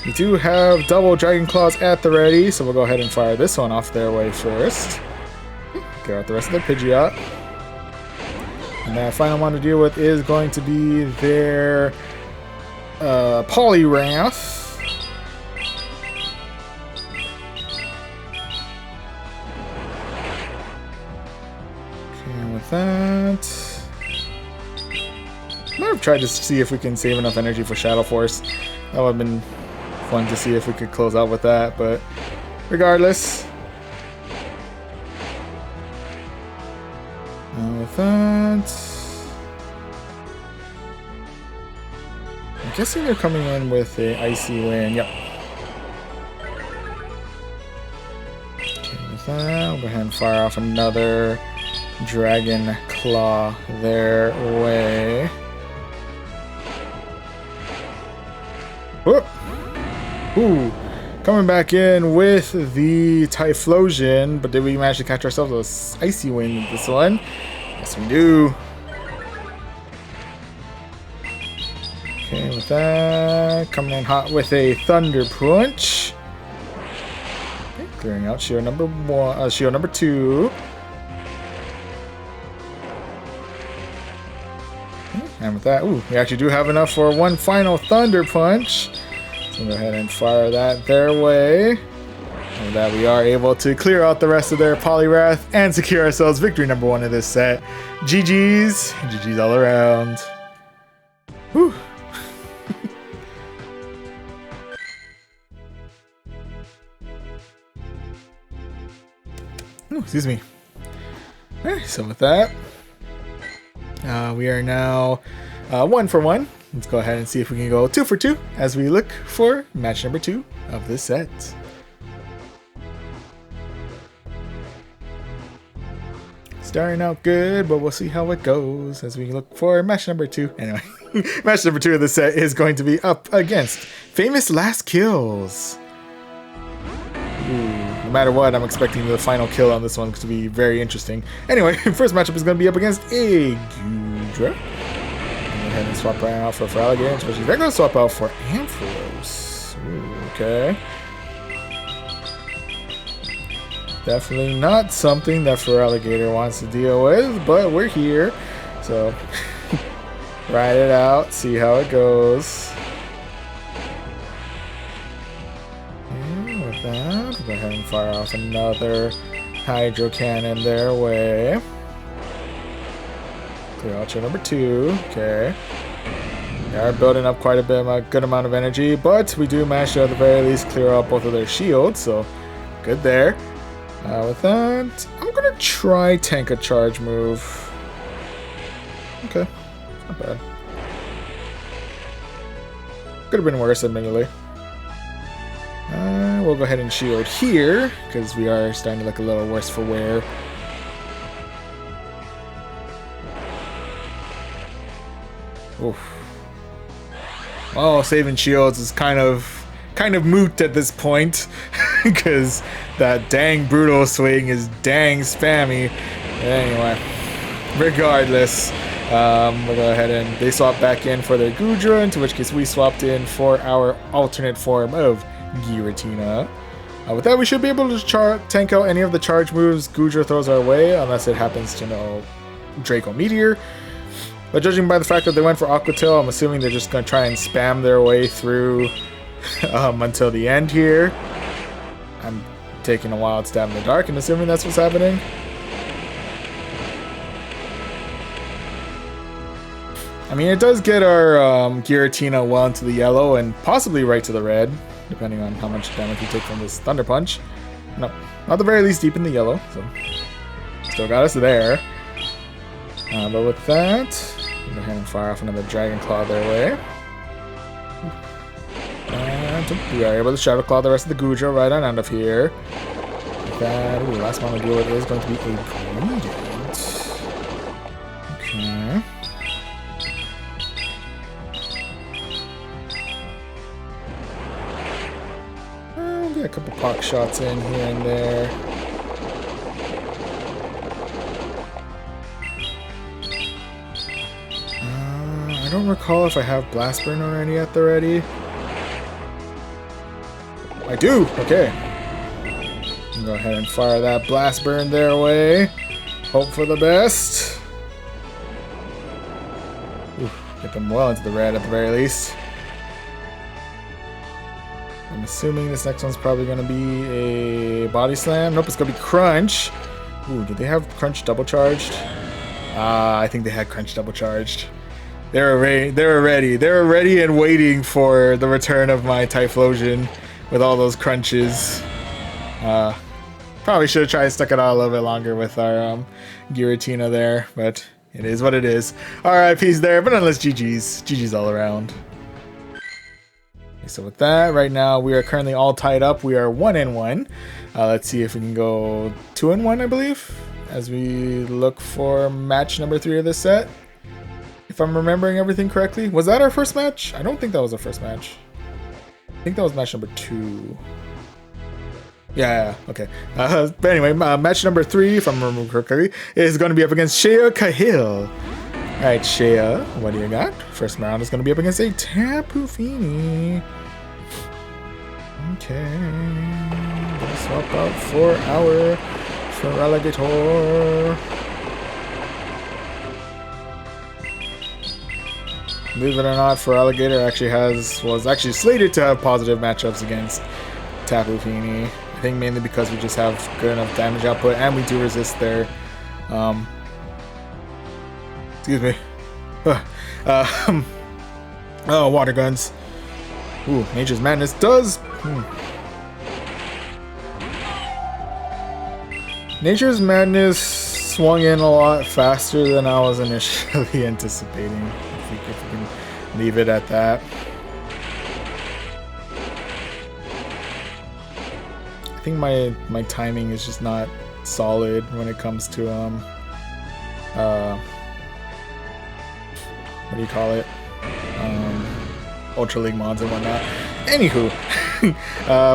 Speaker 1: We do have double Dragon Claws at the ready, so we'll go ahead and fire this one off their way first. Get out the rest of the Pidgeot. And that final one to deal with is going to be their Poliwrath. Okay, and with that... I might have tried to see if we can save enough energy for Shadow Force. That would have been fun to see if we could close out with that, but regardless. With that, I'm guessing they're coming in with a Icy Wind. Yep. Okay, with that, we'll go ahead and fire off another Dragon Claw their way. Whoop. Ooh, coming back in with the Typhlosion, but did we manage to catch ourselves a Icy Wind with this one? Yes, we do. Okay, with that, coming in hot with a Thunder Punch. Okay, clearing out shield number 1, shield number 2. And with that, ooh, we actually do have enough for one final Thunder Punch. So go ahead and fire that their way. And with that, we are able to clear out the rest of their Poliwrath and secure ourselves victory number 1 in this set. GG's. GG's all around. Whew. Ooh, excuse me. Alright, so with that, we are now 1 for 1. Let's go ahead and see if we can go 2 for 2 as we look for match number 2 of this set. Starting out good, but we'll see how it goes as we look for match number 2. Anyway, match number 2 of the set is going to be up against Famous Last Kills. Ooh, no matter what, I'm expecting the final kill on this one to be very interesting. Anyway, first matchup is going to be up against a Gudra. Go ahead and swap right out for Feraligatr, especially they're going to swap out for Ampharos. Ooh, okay. Definitely not something that Feraligatr wants to deal with, but we're here. So, ride it out, see how it goes. And with that, go ahead and fire off another Hydro Cannon their way. Clear out your number 2. Okay. We are building up quite a good amount of energy, but we do manage to at the very least clear out both of their shields, so good there. With that, I'm gonna try tank a charge move. Okay. Not bad. Could have been worse, admittedly. We'll go ahead and shield here, because we are starting to look a little worse for wear. Oof. Well, saving shields is kind of moot at this point, because that dang brutal swing is dang spammy. Anyway, regardless, we'll go ahead and they swap back in for their Gudra, into which case we swapped in for our alternate form of Giratina. With that, we should be able to tank out any of the charge moves Gudra throws our way, unless it happens to know Draco Meteor. But judging by the fact that they went for Aqua Tail, I'm assuming they're just going to try and spam their way through until the end here. I'm taking a wild stab in the dark and assuming that's what's happening. I mean, it does get our Giratina well into the yellow and possibly right to the red, depending on how much damage we take from this Thunder Punch. No, at the very least deep in the yellow, so still got us there. But with that, we'll go ahead and fire off another Dragon Claw their way. And we are able to Shadow Claw the rest of the Gudra right on out of here. With that, ooh, last one to do it is going to be a Gradient. Okay. Get a couple Pock Shots in here and there. I don't recall if I have Blast Burn already at the ready. I do! Okay. I'll go ahead and fire that Blast Burn their way. Hope for the best. Ooh, get them well into the red at the very least. I'm assuming this next one's probably going to be a Body Slam. Nope, it's going to be Crunch. Ooh, did they have Crunch double charged? I think they had Crunch double charged. They were ready and waiting for the return of my Typhlosion with all those crunches. Probably should have tried to stuck it out a little bit longer with our Giratina there, but it is what it is. RIP's there, but nonetheless GG's. GG's all around. Okay, so with that, right now we are currently all tied up. We are 1-1. Let's see if we can go 2-1, I believe, as we look for match number 3 of this set. If I'm remembering everything correctly. Was that our first match? I don't think that was our first match. I think that was match number 2. Yeah, okay. But anyway, match number 3, if I'm remembering correctly, is going to be up against Shea Cahill. Alright, Shea, what do you got? First round is going to be up against a Tapu Fini. Okay. Gonna swap out for our Feraligatr. Believe it or not, Feraligatr was actually slated to have positive matchups against Tapu Fini. I think mainly because we just have good enough damage output and we do resist their excuse me. Oh, water guns. Ooh, Nature's Madness does. Nature's Madness swung in a lot faster than I was initially anticipating. If we can leave it at that. I think my timing is just not solid when it comes to what do you call it? Ultra League mods and whatnot. Anywho,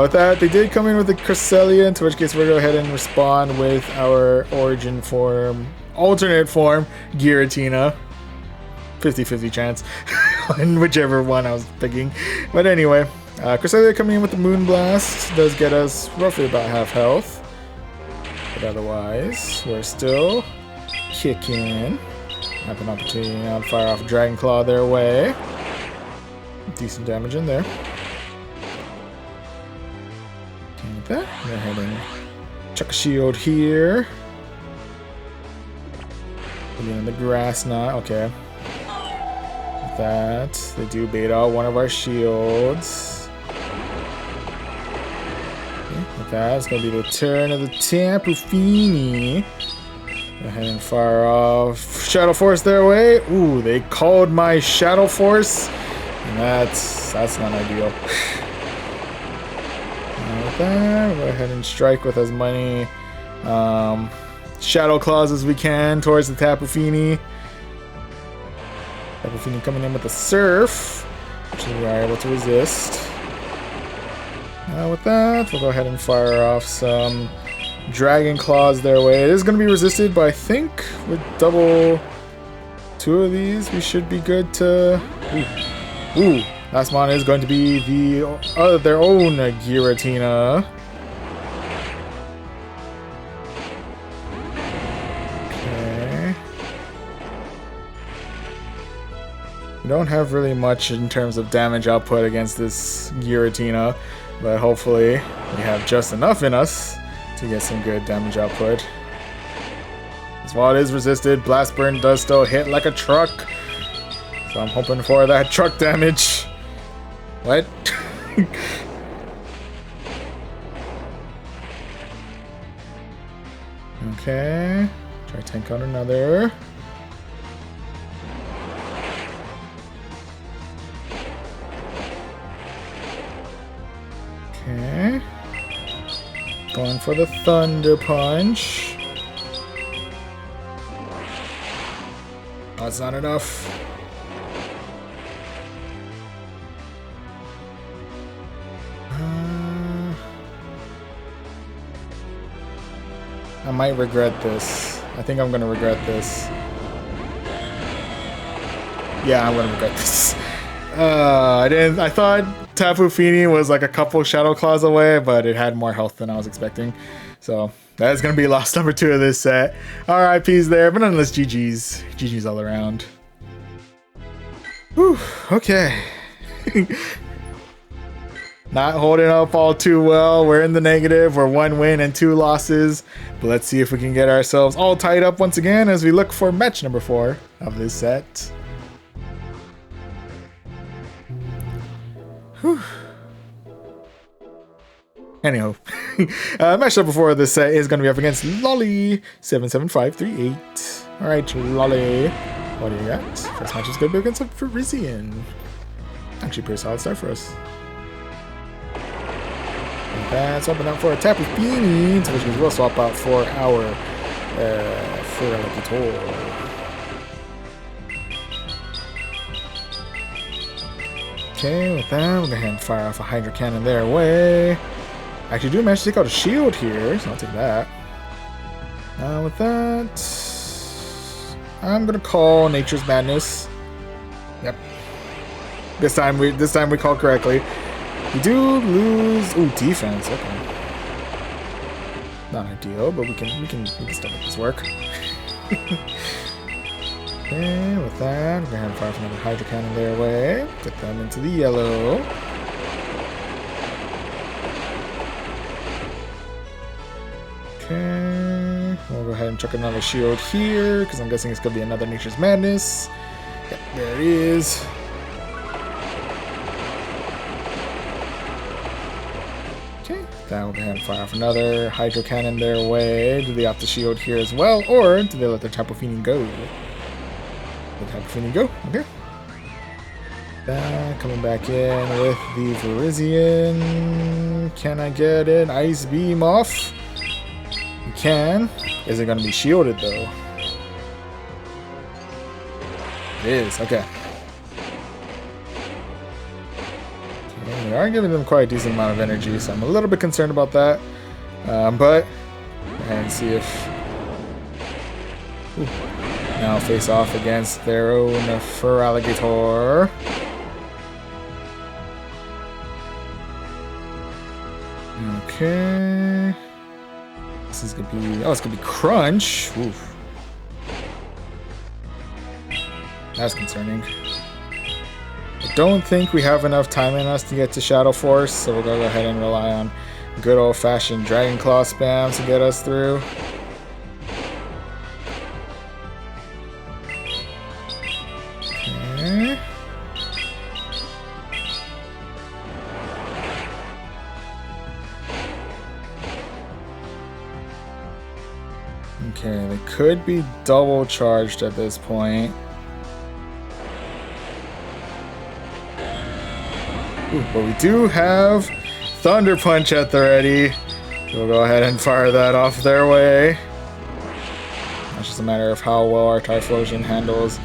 Speaker 1: with that, they did come in with the Cresselia, into which case we'll go ahead and respond with our origin form, alternate form, Giratina. 50-50 chance on whichever one I was picking. But anyway, Cresselia coming in with the Moonblast does get us roughly about half health. But otherwise, we're still kicking. Have an opportunity now to fire off a Dragon Claw their way. Decent damage in there. Okay, with that, go ahead and chuck a shield here. Put it in the grass knot. Okay. With that, they do bait out one of our shields. Okay, with that, it's going to be the turn of the Tapu Fini. Go ahead and fire off Shadow Force their way. Ooh, they called my Shadow Force. And that's not ideal. With that, we'll go ahead and strike with as many Shadow Claws as we can towards the Tapu Fini. Tapu Fini coming in with the Surf, which we are able to resist. With that, we'll go ahead and fire off some Dragon Claws their way. It is going to be resisted, but I think with double 2 of these, we should be good to... Ooh. Last mon is going to be their own Giratina. Okay. We don't have really much in terms of damage output against this Giratina, but hopefully we have just enough in us to get some good damage output. As while it is resisted, Blast Burn does still hit like a truck. So I'm hoping for that truck damage. What? Okay. Try to tank out another. Okay. Going for the Thunder Punch. Oh, it's not enough. I might regret this. I think I'm gonna regret this. Yeah, I'm gonna regret this. I thought Tapu Fini was like a couple Shadow Claws away, but it had more health than I was expecting. So that is gonna be loss number 2 of this set. RIPs there, but nonetheless, GG's. GG's all around. Whew, okay. Not holding up all too well. We're in the negative. We're 1 win and 2 losses. But let's see if we can get ourselves all tied up once again as we look for match number 4 of this set. Whew. Anyhow, match number 4 of this set is going to be up against Lolly77538. Alright, Lolly. What do you got? First match is going to be against a Parisian. Actually, pretty solid start for us. That's swapping out for a Tapu Fini, which we will swap out for our Feraligatr. Okay, with that, we're going to go ahead and fire off a Hydro Cannon their way. Actually, do manage to take out a shield here, so I'll take that. With that, I'm going to call Nature's Madness. Yep. This time we called correctly. We do lose... Ooh, defense. Okay. Not ideal, but we can still make this work. Okay, with that, we're gonna have fire from another Hydro Cannon their way. Get them into the yellow. Okay. We'll go ahead and chuck another shield here, because I'm guessing it's gonna be another Nature's Madness. Yep, there it is. Now we're going to fire off another Hydro Cannon their way. Do they have to shield here as well, or do they let their Tapu Fini go? Let Tapu Fini go. Okay. Coming back in with the Virizion. Can I get an Ice Beam off? We can. Is it going to be shielded though? It is. Okay. We are giving them quite a decent amount of energy, so I'm a little bit concerned about that. But, and see if... Ooh. Now face off against their own Feraligatr. Okay. This is gonna be... Oh, it's gonna be Crunch. Oof. That's concerning. I don't think we have enough time in us to get to Shadow Force, so we're going to go ahead and rely on good old-fashioned Dragon Claw spams to get us through. Okay. Okay, they could be double charged at this point. Ooh, but we do have Thunder Punch at the ready. We'll go ahead and fire that off their way. It's just a matter of how well our Typhlosion handles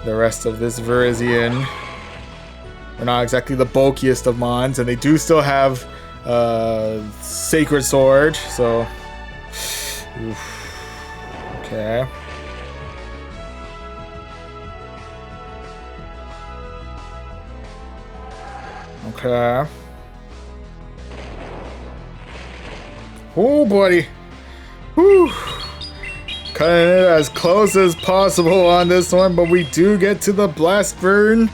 Speaker 1: the rest of this Virizion. We're not exactly the bulkiest of Mons, and they do still have Sacred Sword, so... Oof. Okay. Okay. Oh, buddy. Whew. Cutting it as close as possible on this one, but we do get to the Blast Burn.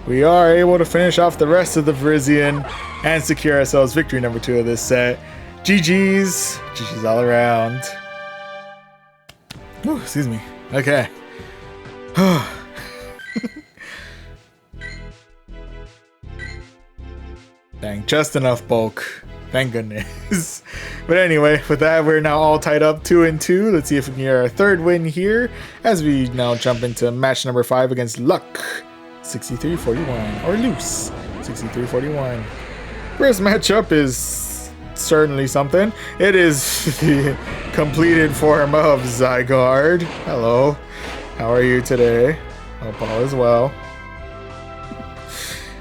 Speaker 1: We are able to finish off the rest of the Virizion and secure ourselves victory number 2 of this set. GG's. GG's all around. Ooh, excuse me. Okay. Dang, just enough bulk. Thank goodness. But anyway, with that, we're now all tied up 2-2. Let's see if we can get our 3rd win here as we now jump into match number 5 against Luck. 63-41, or Loose. 63-41. First matchup is certainly something. It is the completed form of Zygarde. Hello. How are you today? Hope all is well.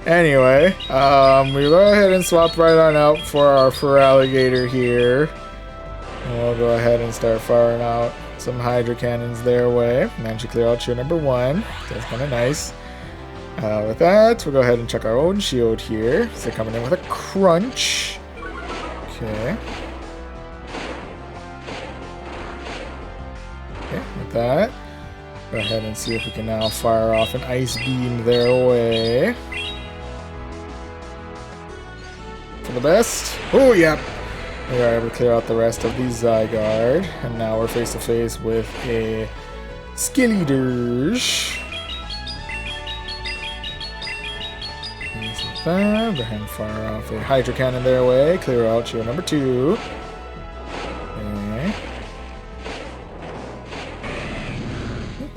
Speaker 1: Anyway, we go ahead and swap right on out for our Feraligatr here. And we'll go ahead and start firing out some Hydro Cannons their way. Managed to clear out shield number 1. That's kind of nice. With that, we'll go ahead and check our own shield here. So coming in with a Crunch. Okay. Okay, with that, go ahead and see if we can now fire off an Ice Beam their way. For the best. Oh, yeah. We are able to clear out the rest of the Zygarde. And now we're face to face with a Skeledirge. Go ahead and fire off a Hydro Cannon their way. Clear out shield number 2. Okay.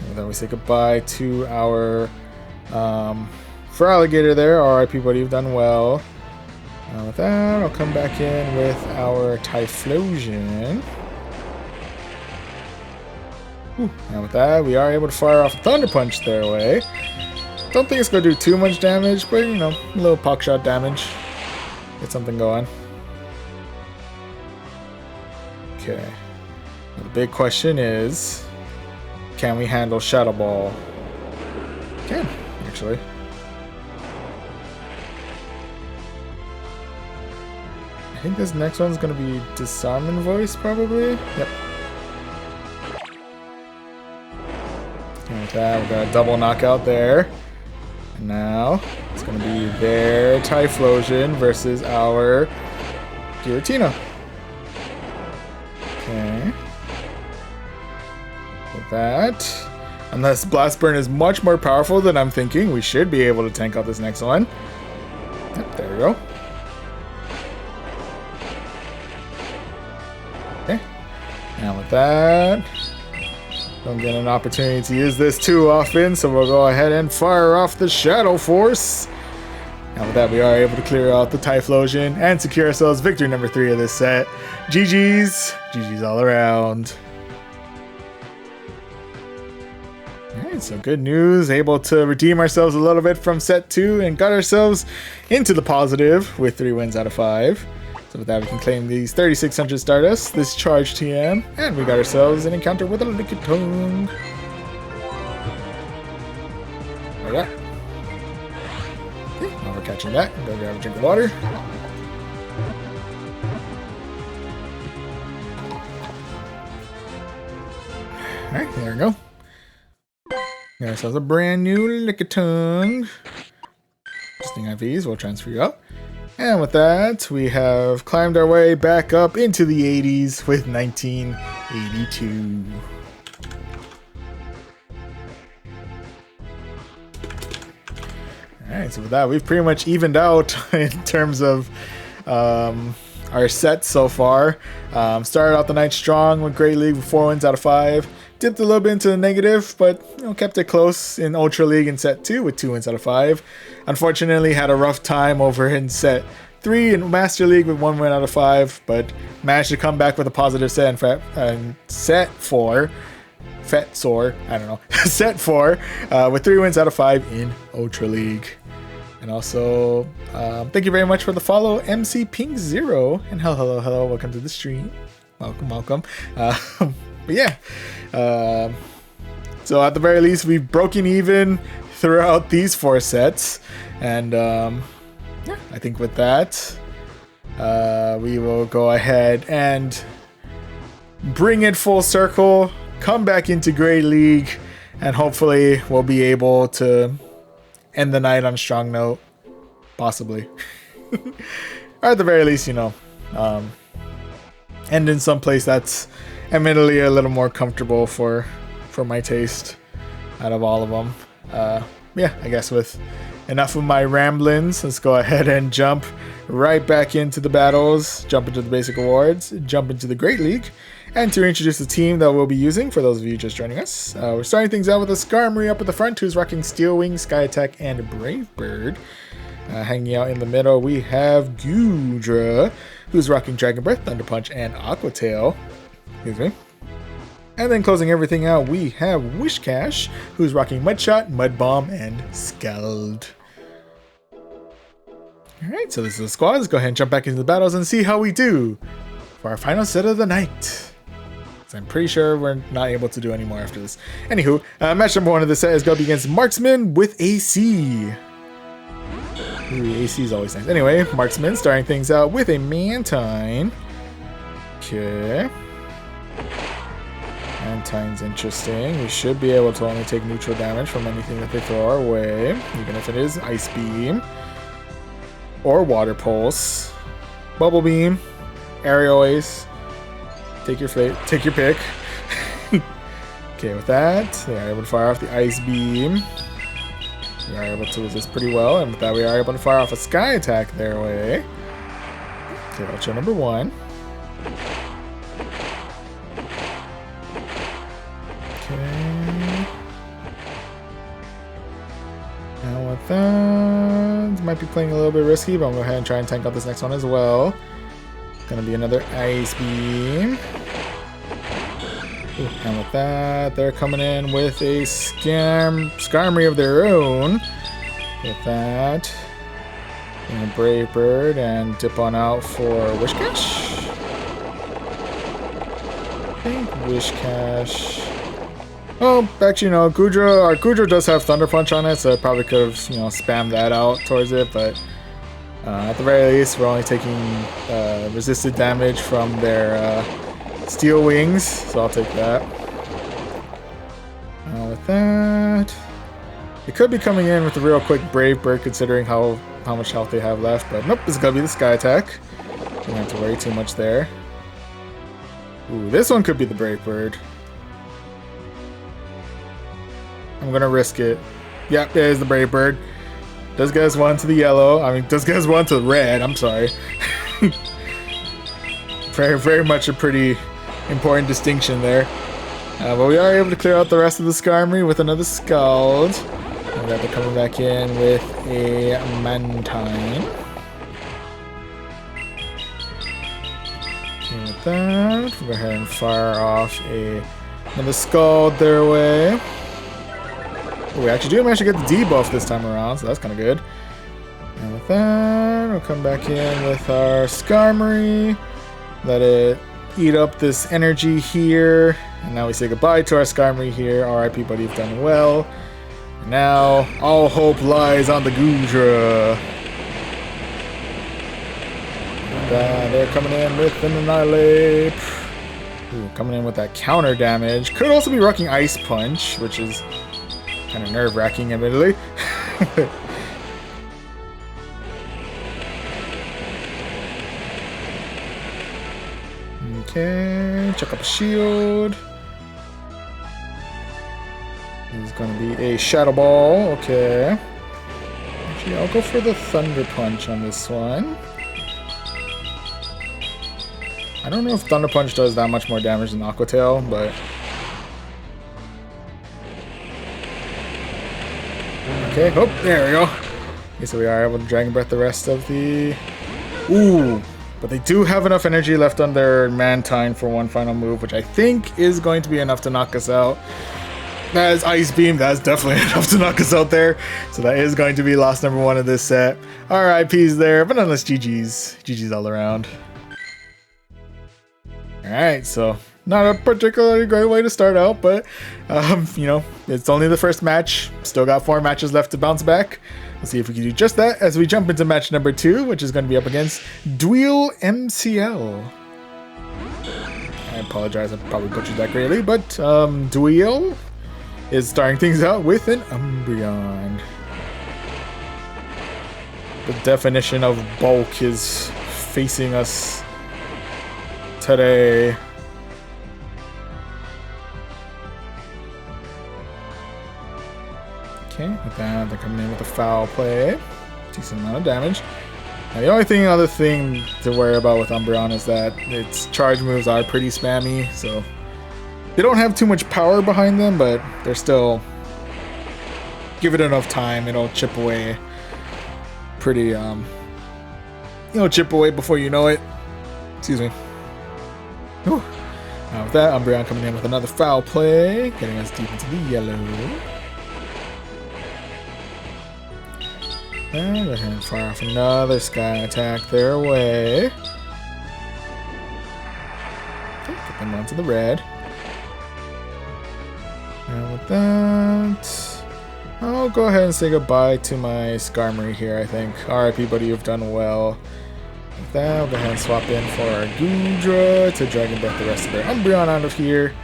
Speaker 1: And then we say goodbye to our Feraligatr there. RIP, buddy, you've done well. With that, I'll come back in with our Typhlosion. And with that, we are able to fire off a Thunder Punch their way. Don't think it's going to do too much damage, but, you know, a little Puck Shot damage. Get something going. Okay. The big question is, can we handle Shadow Ball? Can, actually. I think this next one's going to be Disarming Voice, probably. Yep. And with that, we got a double knockout there. And now, it's going to be their Typhlosion versus our Giratina. Okay. With that, unless Blast Burn is much more powerful than I'm thinking, we should be able to tank out this next one. Yep, there we go. Okay. And with that, don't get an opportunity to use this too often, so we'll go ahead and fire off the Shadow Force. And with that, we are able to clear out the Typhlosion and secure ourselves victory number 3 of this set. GG's. GG's all around. Alright, so good news. Able to redeem ourselves a little bit from set 2 and got ourselves into the positive with 3 wins out of 5. So with that, we can claim these 3,600 Stardust, this Charge TM, and we got ourselves an encounter with a Lickitung. Like that. Okay, now we're catching that. Go grab a drink of water. Alright, there we go. Got ourselves a brand new Lickitung. Interesting IVs, we'll transfer you up. And with that, we have climbed our way back up into the 80s with 1982. Alright, so with that, we've pretty much evened out in terms of our sets so far. Started out the night strong with Great League with 4 wins out of 5. Dipped a little bit into the negative, but kept it close in Ultra League in set 2 with 2 wins out of 5. Unfortunately, had a rough time over in set 3 in Master League with 1 win out of 5, but managed to come back with a positive set and set 4. Set 4 with 3 wins out of 5 in Ultra League. And also, thank you very much for the follow, MC Ping Zero. And hello, welcome to the stream. Welcome. But yeah, so at the very least, we've broken even throughout these 4 sets. And yeah, I think with that, we will go ahead and bring it full circle, come back into Great League, and hopefully we'll be able to end the night on a strong note, possibly. Or at the very least, end in some place that's admittedly a little more comfortable for my taste out of all of them. Yeah, I guess with enough of my ramblings, let's go ahead and jump right back into the battles, jump into the basic awards, jump into the Great League, and to introduce the team that we'll be using for those of you just joining us. We're starting things out with a Skarmory up at the front, who's rocking Steel Wing, Sky Attack, and Brave Bird. Hanging out in the middle, we have Goodra, who's rocking Dragon Breath, Thunder Punch, and Aqua Tail. Excuse me. And then closing everything out, we have Wishcash, who's rocking Mud Shot, Mud Bomb, and Scald. Alright, so this is the squad. Let's go ahead and jump back into the battles and see how we do for our final set of the night. I'm pretty sure we're not able to do any more after this. Anywho, match number 1 of the set is going to be against Marksman with AC. Ooh, AC is always nice. Anyway, Marksman starting things out with a Mantine. Okay. Mantine's interesting. We should be able to only take neutral damage from anything that they throw our way, even if it is Ice Beam or Water Pulse, Bubble Beam, Aerial Ace. Take your pick. Okay, with that, they are able to fire off the Ice Beam. We are able to resist pretty well, and with that, we are able to fire off a Sky Attack their way. Okay, that's your number 1. Okay. Now with that, might be playing a little bit risky, but I'm going to go ahead and try and tank out this next one as well. Gonna be another Ice Beam. Ooh, and with that, they're coming in with a Skarmory of their own. With that, and a Brave Bird, and dip on out for Wishcash. I think Wishcash. Oh, actually, no. Goodra does have Thunder Punch on it, so I probably could have, spammed that out towards it, but. At the very least, we're only taking resisted damage from their Steel Wings, so I'll take that. With that, it could be coming in with a real quick Brave Bird, considering how much health they have left, but nope, it's gonna be the Sky Attack. Don't have to worry too much there. Ooh, this one could be the Brave Bird. I'm gonna risk it. Yep, there's the Brave Bird. Does guys one to the yellow? I mean, does guys one to the red? I'm sorry. Very much a pretty important distinction there. But we are able to clear out the rest of the Skarmory with another Scald. And they're coming back in with a Mantine. Okay, with that, we'll go ahead and fire off another Scald their way. We actually do manage to get the debuff this time around, so that's kind of good. And with that, we'll come back in with our Skarmory. Let it eat up this energy here. And now we say goodbye to our Skarmory here. RIP, buddy, you've done well. And now, all hope lies on the Goodra. And they're coming in with an Annihilate. Ooh, coming in with that counter damage. Could also be rocking Ice Punch, which is kind of nerve-wracking, admittedly. Okay, check up a shield. It's going to be a Shadow Ball. Okay. Actually, I'll go for the Thunder Punch on this one. I don't know if Thunder Punch does that much more damage than Aqua Tail, but... Okay, oh, there we go. Okay, so we are able to Dragon Breath the rest of the... Ooh! But they do have enough energy left on their Mantine for one final move, which I think is going to be enough to knock us out. That is Ice Beam. That's definitely enough to knock us out there. So that is going to be loss number 1 of this set. RIPs there, but nonetheless GG's. GG's all around. Alright, so not a particularly great way to start out, but, you know, it's only the first match. Still got 4 matches left to bounce back. Let's see if we can do just that as we jump into match number 2, which is going to be up against Duel MCL. I apologize, I probably butchered that greatly, but Duel is starting things out with an Umbreon. The definition of bulk is facing us today. Okay, with that, they're coming in with a foul play. Decent amount of damage. Now, the only other thing to worry about with Umbreon is that its charge moves are pretty spammy, so they don't have too much power behind them, but they're still... Give it enough time, it'll chip away pretty, chip away before you know it. Excuse me. Whew. Now with that, Umbreon coming in with another foul play, getting us deep into the yellow. And go ahead and fire off another Sky Attack their way. Okay, get them onto the red. And with that, I'll go ahead and say goodbye to my Skarmory here, I think. RIP, buddy, you've done well. With that, I'll go ahead and swap in for our Goodra to Dragon Breath the rest of their Umbreon out of here.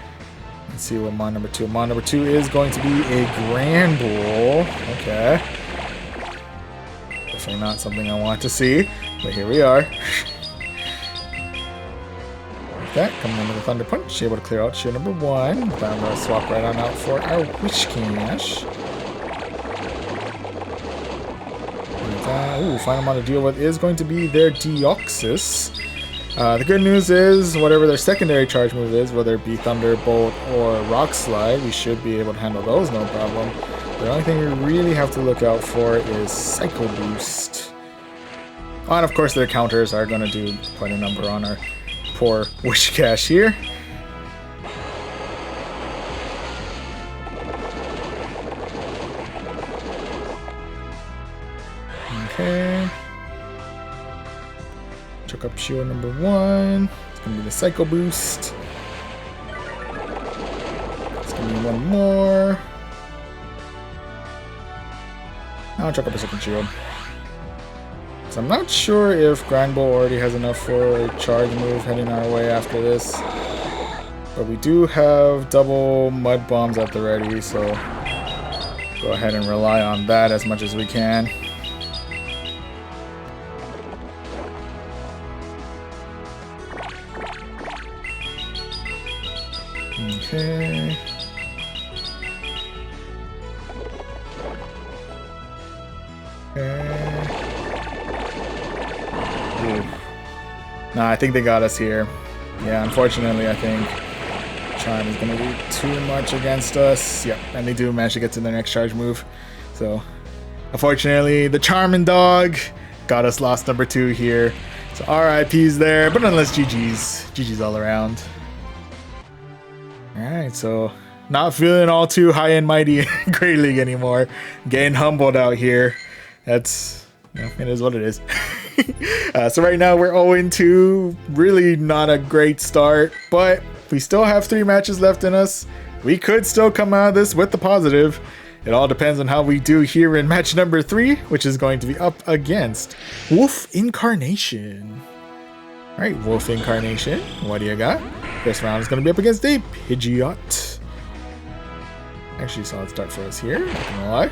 Speaker 1: Let's see what Mon number 2. Mon number 2 is going to be a Granbull. Okay. Definitely not something I want to see, but here we are. With that, coming in with a Thunder Punch, able to clear out shield number 1. With that, I'm going to swap right on out for our Whiscash. Ooh, final amount to deal with is going to be their Deoxys. The good news is, whatever their secondary charge move is, whether it be Thunderbolt or Rock Slide, we should be able to handle those no problem. The only thing we really have to look out for is Psycho Boost. Oh, and of course their counters are going to do quite a number on our poor Whiscash here. Okay. Chuck up shield number 1. It's going to be the Psycho Boost. It's going to be one more. I'll chuck up a second shield. So I'm not sure if Granbull already has enough for a charge move heading our way after this. But we do have double Mud Bombs at the ready, so go ahead and rely on that as much as we can. Okay. Nah, I think they got us here. Yeah, unfortunately, I think Charm is going to do too much against us. Yep, and they do manage to get to their next charge move. So, unfortunately, the Charmin Dog got us lost number 2 here. So, RIPs there, but nonetheless, GG's. GG's all around. Alright, so not feeling all too high and mighty in Great League anymore. Getting humbled out here. That's, you know, it is what it is. So right now we're 0-2. Really not a great start, but we still have 3 matches left in us. We could still come out of this with the positive. It all depends on how we do here in match number 3, which is going to be up against Wolf Incarnation. Alright, Wolf Incarnation, what do you got? First round is going to be up against a Pidgeot. Actually, solid start for us here, not gonna lie.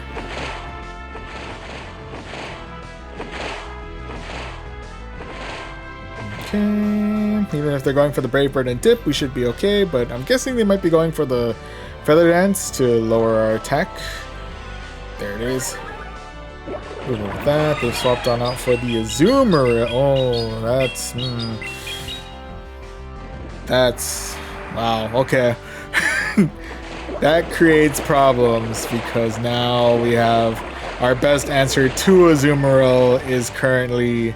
Speaker 1: Okay, even if they're going for the Brave Bird and Dip, we should be okay, but I'm guessing they might be going for the Feather Dance to lower our attack. There it is. Moving with that, they've swapped on out for the Azumarill. Oh, that's... That's... wow, okay. That creates problems because now we have our best answer to Azumarill is currently...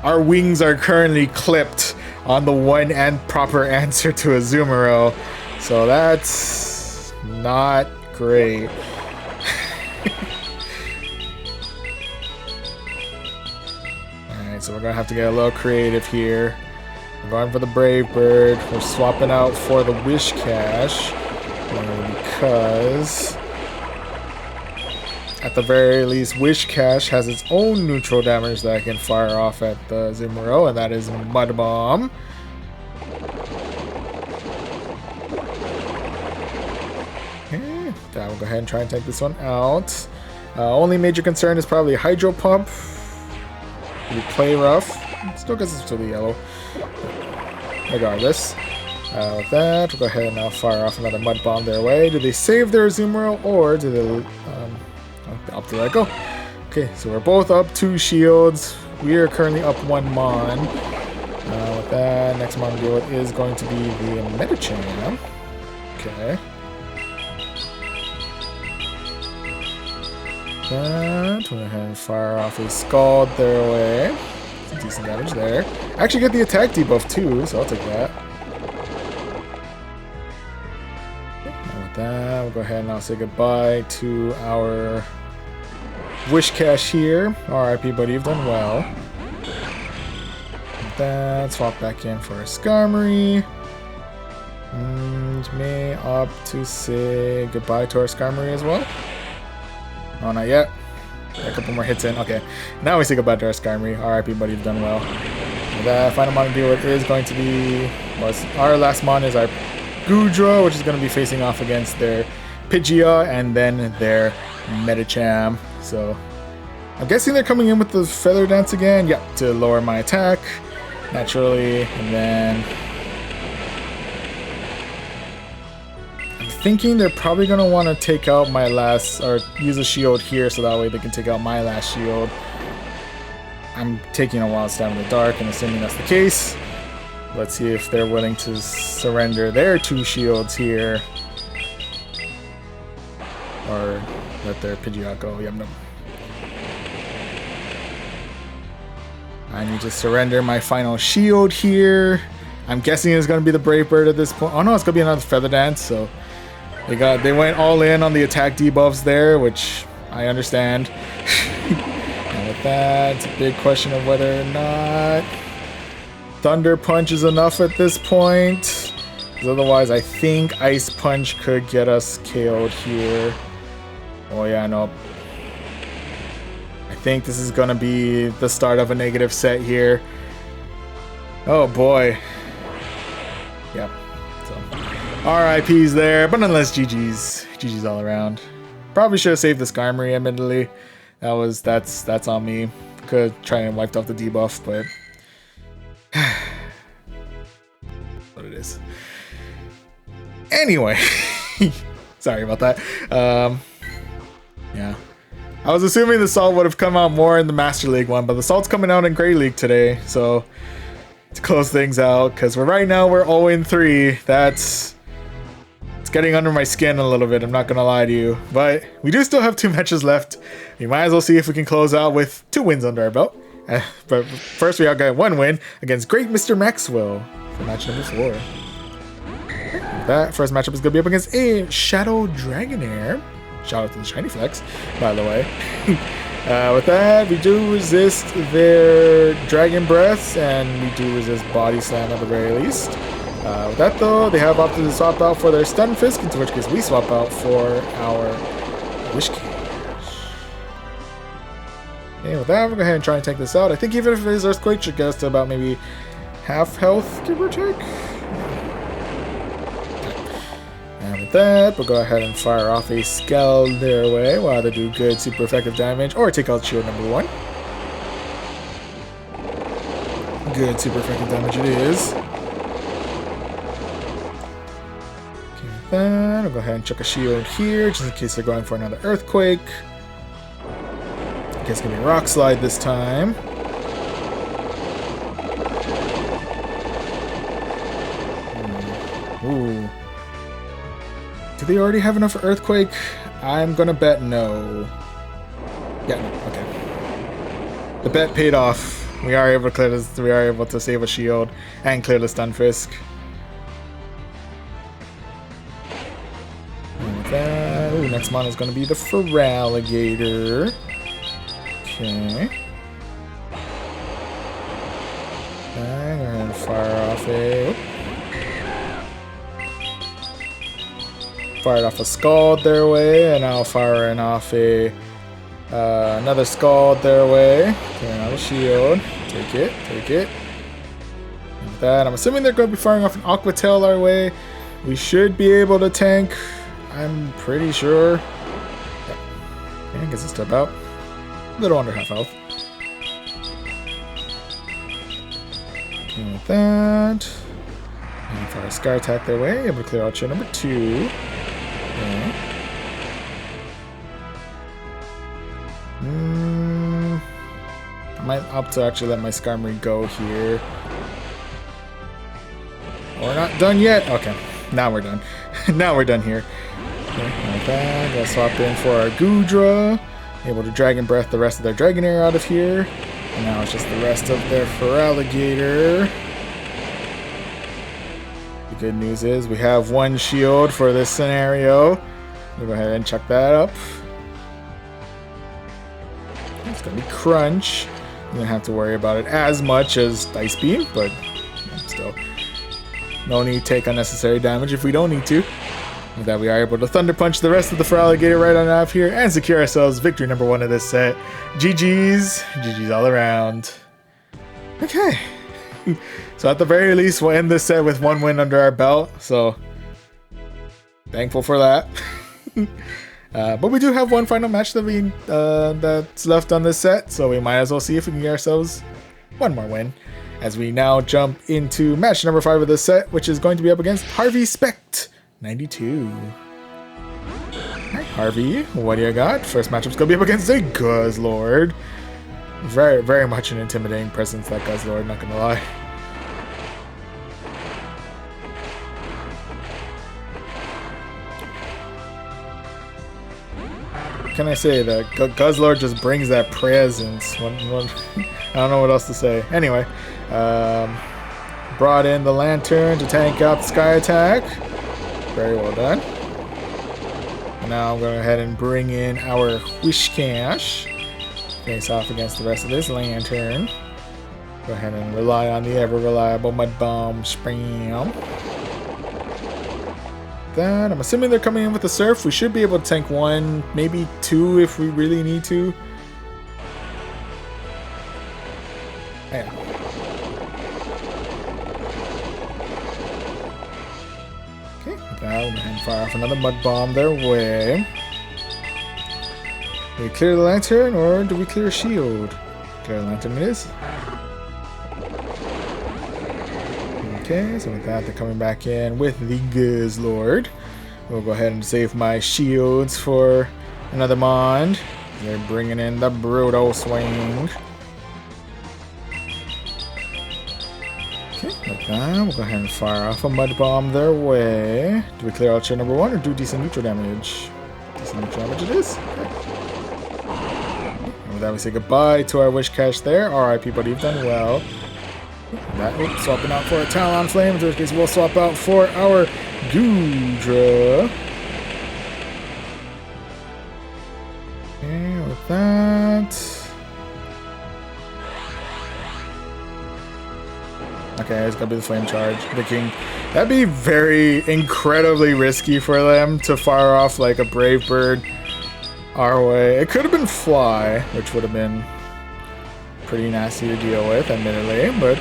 Speaker 1: our wings are currently clipped on the one and proper answer to Azumarill. So that's not great. Alright, so we're gonna have to get a little creative here. We're going for the Brave Bird. We're swapping out for the Wish Cache. Because at the very least, Wish Cache has its own neutral damage that I can fire off at the Azumarill, and that is Mud Bomb. Okay, we'll go ahead and try and take this one out. Only major concern is probably Hydro Pump. We play rough. Still gets us to the yellow. Regardless. With that, we'll go ahead and now fire off another Mud Bomb their way. Do they save their Azumarill or do they... up to let go? Okay, so we're both up 2 shields. We are currently up 1 Mon. With that, next Mon to deal with is going to be the Medicham. Okay. That, we'll go ahead and fire off a Scald their way. Some decent damage there. I actually get the attack debuff too, so I'll take that. That, we'll go ahead and now say goodbye to our Wish Cache here. RIP, buddy, you've done well. With that, swap back in for a Skarmory. And may opt to say goodbye to our Skarmory as well. Oh, not yet. Got a couple more hits in. Okay, now we say goodbye to our Skarmory. RIP, buddy, you've done well. With that, final mon to deal with is going to be... well, our last mon is our Goodra, which is going to be facing off against their Pidgeot and then their Medicham. So I'm guessing they're coming in with the Feather Dance again. Yep, to lower my attack naturally. And then I'm thinking they're probably going to want to take out my last, or use a shield here so that way they can take out my last shield. I'm taking a wild stab in the dark and assuming that's the case. Let's see if they're willing to surrender their 2 shields here. Or let their Pidgeot go. Yep, no. I need to surrender my final shield here. I'm guessing it's going to be the Brave Bird at this point. Oh no, it's going to be another Feather Dance. So they went all in on the attack debuffs there, which I understand. And with that, it's a big question of whether or not Thunder Punch is enough at this point, because otherwise I think Ice Punch could get us KO'd here. Oh yeah, no. I think this is going to be the start of a negative set here. Oh boy. Yep. So, RIPs there, but nonetheless GG's. GG's all around. Probably should have saved the Skarmory, admittedly. That's on me. Could try and wiped off the debuff, but... what it is. Anyway, sorry about that. Yeah, I was assuming the Salt would have come out more in the Master League one, but the Salt's coming out in Grey League today, so to close things out, because right now we're 0-3. It's getting under my skin a little bit, I'm not gonna lie to you, but we do still have 2 matches left. We might as well see if we can close out with 2 wins under our belt. But first we got 1 win against Great Mr. Maxwell for match number 4. That first matchup is going to be up against a Shadow Dragonair. Shout out to the Shiny Flex, by the way. With that, we do resist their Dragon Breaths, and we do resist Body Slam at the very least. With that though, they have opted to swap out for their Stunfisk, into which case we swap out for our Wish Cache. Okay, with that, we'll go ahead and try and take this out. I think even if it is Earthquake, it should get us to about maybe half health, give or take. And with that, we'll go ahead and fire off a Scald their way. We'll either do good, super effective damage, or take out shield number 1. Good, super effective damage it is. Okay, with that, I'll go ahead and chuck a shield here, just in case they're going for another Earthquake. I guess it's gonna be a Rock Slide this time. Do they already have enough Earthquake? I'm gonna bet no. Yeah, no, okay. The bet paid off. We are able to clear this. We are able to save a shield and clear the Stunfisk. And with that, ooh, next mon is gonna be the Feraligatr. Okay. I'm gonna fire off a. Fired off a Scald their way, and now firing off a another Scald their way. Clearing out a shield. Take it, take it. And with that, I'm assuming they're going to be firing off an Aqua Tail our way. We should be able to tank. I'm pretty sure. Yeah. Okay, I guess it's about a little under half health. And with that, and fire a Scar Attack their way, able to clear out shield number 2. Okay. I might opt to actually let my Skarmory go here. We're not done yet. Okay, now we're done. Now we're done here. Okay, like that. Gotta swap in for our Goodra. Able to Dragon Breath the rest of their Dragonair out of here. And now it's just the rest of their Feraligatr. The good news is we have one shield for this scenario. We'll go ahead and chuck that up. It's gonna be Crunch. You don't have to worry about it as much as Ice Beam, but still. No need to take unnecessary damage if we don't need to. With that, we are able to Thunder Punch the rest of the Feraligatr right on out here and secure ourselves victory number 1 of this set. GG's. GG's all around. Okay. So at the very least, we'll end this set with 1 win under our belt. So thankful for that. But we do have one final match that that's left on this set, so we might as well see if we can get ourselves 1 more win. As we now jump into match number 5 of this set, which is going to be up against Harvey Spect 92. Alright, Harvey, what do you got? First matchup's gonna be up against a Guzzlord. Very, very much an intimidating presence, that Guzzlord, not gonna lie. Can I say that Guzzlord just brings that presence? I don't know what else to say. Anyway, brought in the Lantern to tank out the Sky Attack. Very well done. And now I'm going to go ahead and bring in our Whiscash. Face off against the rest of this Lantern. Go ahead and rely on the ever-reliable Mud Bomb Spam. That. I'm assuming they're coming in with a Surf. We should be able to tank 1, maybe 2 if we really need to. Yeah. Okay, with that, we'll go ahead and fire off another Mud Bomb their way. Do we clear the Lantern or do we clear a shield? Clear the Lantern it is. Okay, so with that, they're coming back in with the Guzzlord. We'll go ahead and save my shields for another Mond. They're bringing in the Brutal Swing. Okay, with that, we'll go ahead and fire off a Mud Bomb their way. Do we clear out shield number 1 or do decent neutral damage? Decent neutral damage it is. Okay. And with that, we say goodbye to our Whiscash there. RIP, buddy, you've done well. That, swapping out for a Talon Flame, in which case we'll swap out for our Goodra. And with that... Okay, it's gonna be the Flame Charge. Thinking that'd be very incredibly risky for them to fire off like a Brave Bird our way. It could have been Fly, which would have been pretty nasty to deal with, admittedly, but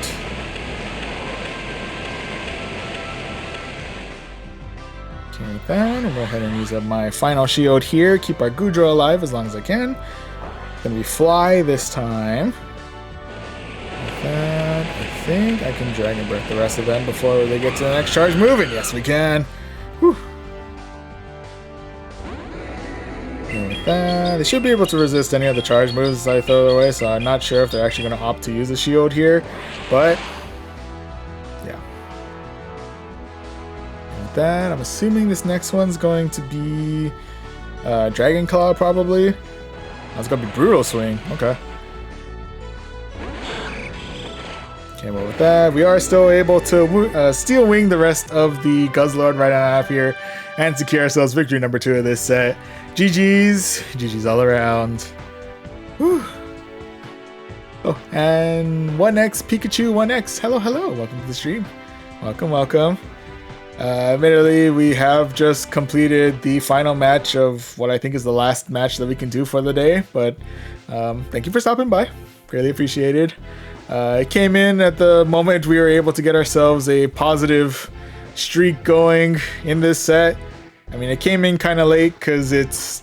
Speaker 1: okay, with that, I'll go ahead and use up my final shield here, keep our Goodra alive as long as I can. It's gonna be Fly this time. With that, I think I can Dragon Breath the rest of them before they get to the next charge move, and yes we can. Whew. With that, they should be able to resist any of the charge moves I throw their way, so I'm not sure if they're actually going to opt to use a shield here, but yeah. With that. I'm assuming this next one's going to be Dragon Claw, probably. That's gonna be Brutal Swing. Okay. Came up with that. We are still able to Steel Wing the rest of the Guzzlord right on half here and secure ourselves victory number 2 of this set. GG's. GG's all around. Whew. Oh, and 1x Pikachu 1x. Hello, hello. Welcome to the stream. Welcome, welcome. Admittedly, we have just completed the final match of what I think is the last match that we can do for the day, but thank you for stopping by. Greatly appreciated. It came in at the moment we were able to get ourselves a positive streak going in this set. I mean, it came in kind of late because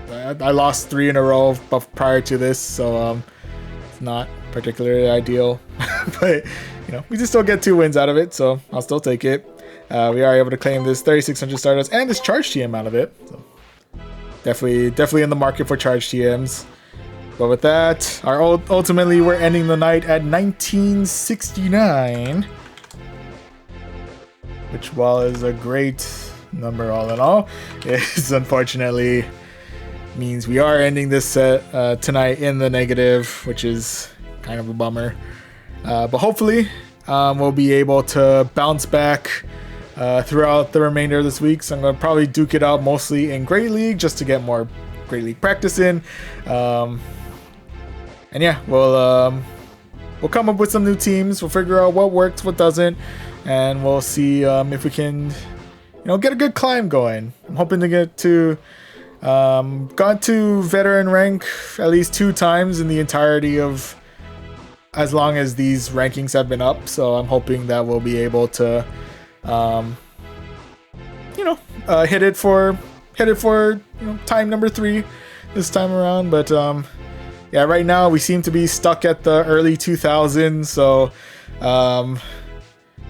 Speaker 1: I lost 3 in a row prior to this, so it's not particularly ideal. But, you know, we just still get 2 wins out of it, so I'll still take it. We are able to claim this 3,600 Stardust and this Charge TM out of it. So definitely in the market for Charge TMs. But with that, ultimately we're ending the night at 1969. Which, while is a great number all in all, is unfortunately means we are ending this set tonight in the negative, which is kind of a bummer. But hopefully we'll be able to bounce back throughout the remainder of this week. So I'm going to probably duke it out mostly in Great League just to get more Great League practice in. And yeah, we'll come up with some new teams. We'll figure out what works, what doesn't, and we'll see if we can, get a good climb going. I'm hoping to get to got to veteran rank at least 2 times in the entirety of as long as these rankings have been up. So I'm hoping that we'll be able to, hit it for time number 3 this time around. But yeah, right now we seem to be stuck at the early 2000s, so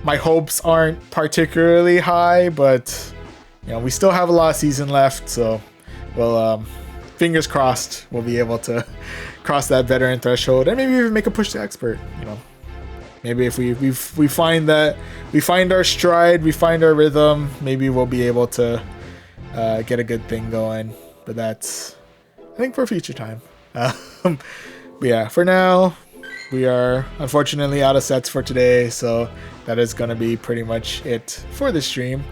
Speaker 1: my hopes aren't particularly high, but we still have a lot of season left, so we'll fingers crossed we'll be able to cross that veteran threshold and maybe even make a push to expert. Maybe if we find that we find our stride, we find our rhythm, maybe we'll be able to get a good thing going. But that's, I think, for future time. But yeah, for now, we are unfortunately out of sets for today, so that is going to be pretty much it for the stream.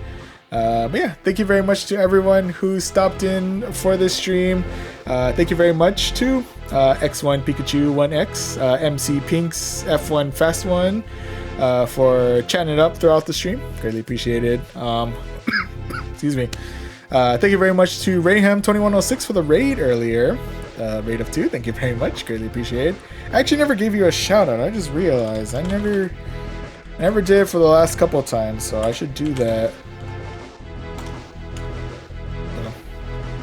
Speaker 1: But yeah, thank you very much to everyone who stopped in for this stream. Thank you very much to X1 Pikachu 1X, MC Pinks F1 Fast 1 for chatting it up throughout the stream. Greatly appreciated. Excuse me. Thank you very much to Rayham2106 for the raid earlier. Raid of 2, thank you very much. Greatly appreciated. I actually never gave you a shout out. I just realized I never did for the last couple of times, so I should do that.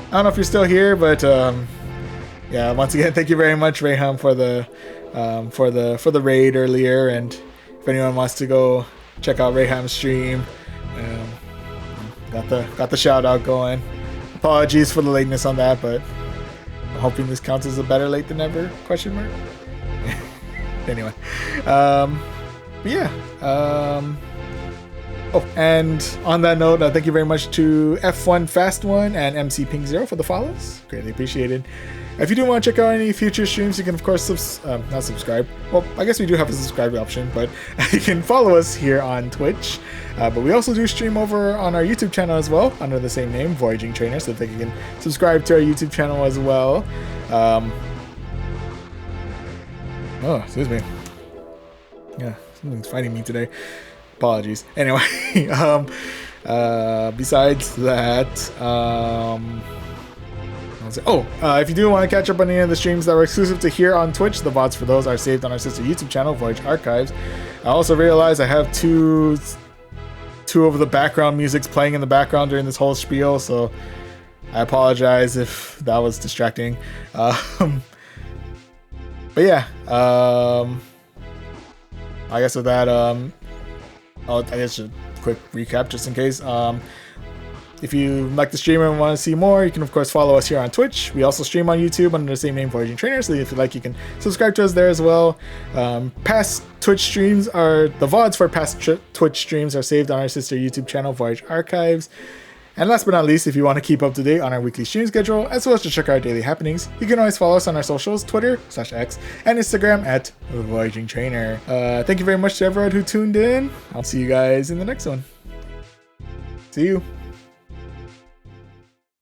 Speaker 1: I don't know if you're still here, but yeah, once again, thank you very much, Rayham, for the raid earlier. And if anyone wants to go check out Rayham's stream, got the shout out going. Apologies for the lateness on that, but I'm hoping this counts as a better late than ever ? Anyway, but yeah. Oh, and on that note, thank you very much to F1 Fast 1 and MC Ping 0 for the follows. Greatly appreciated. If you do want to check out any future streams, you can of course not subscribe. Well, I guess we do have a subscribe option, but you can follow us here on Twitch. But we also do stream over on our YouTube channel as well, under the same name, Voyaging Trainer. So I think you can subscribe to our YouTube channel as well. Oh, excuse me. Yeah, something's fighting me today. Apologies. Anyway, besides that, if you do want to catch up on any of the streams that were exclusive to here on Twitch, the VODs for those are saved on our sister YouTube channel, Voyage Archives. I also realized I have two of the background musics playing in the background during this whole spiel, so I apologize if that was distracting. But yeah, I guess with that, I guess a quick recap just in case. If you like the stream and want to see more, you can of course follow us here on Twitch. We also stream on YouTube under the same name, Voyaging Trainer, so if you like, you can subscribe to us there as well. Past Twitch streams are, the VODs for past Twitch streams are saved on our sister YouTube channel, Voyage Archives. And last but not least, if you want to keep up to date on our weekly stream schedule, as well as to check out our daily happenings, you can always follow us on our socials, Twitter/X, and Instagram at Voyaging Trainer. Thank you very much to everyone who tuned in. I'll see you guys in the next one. See you.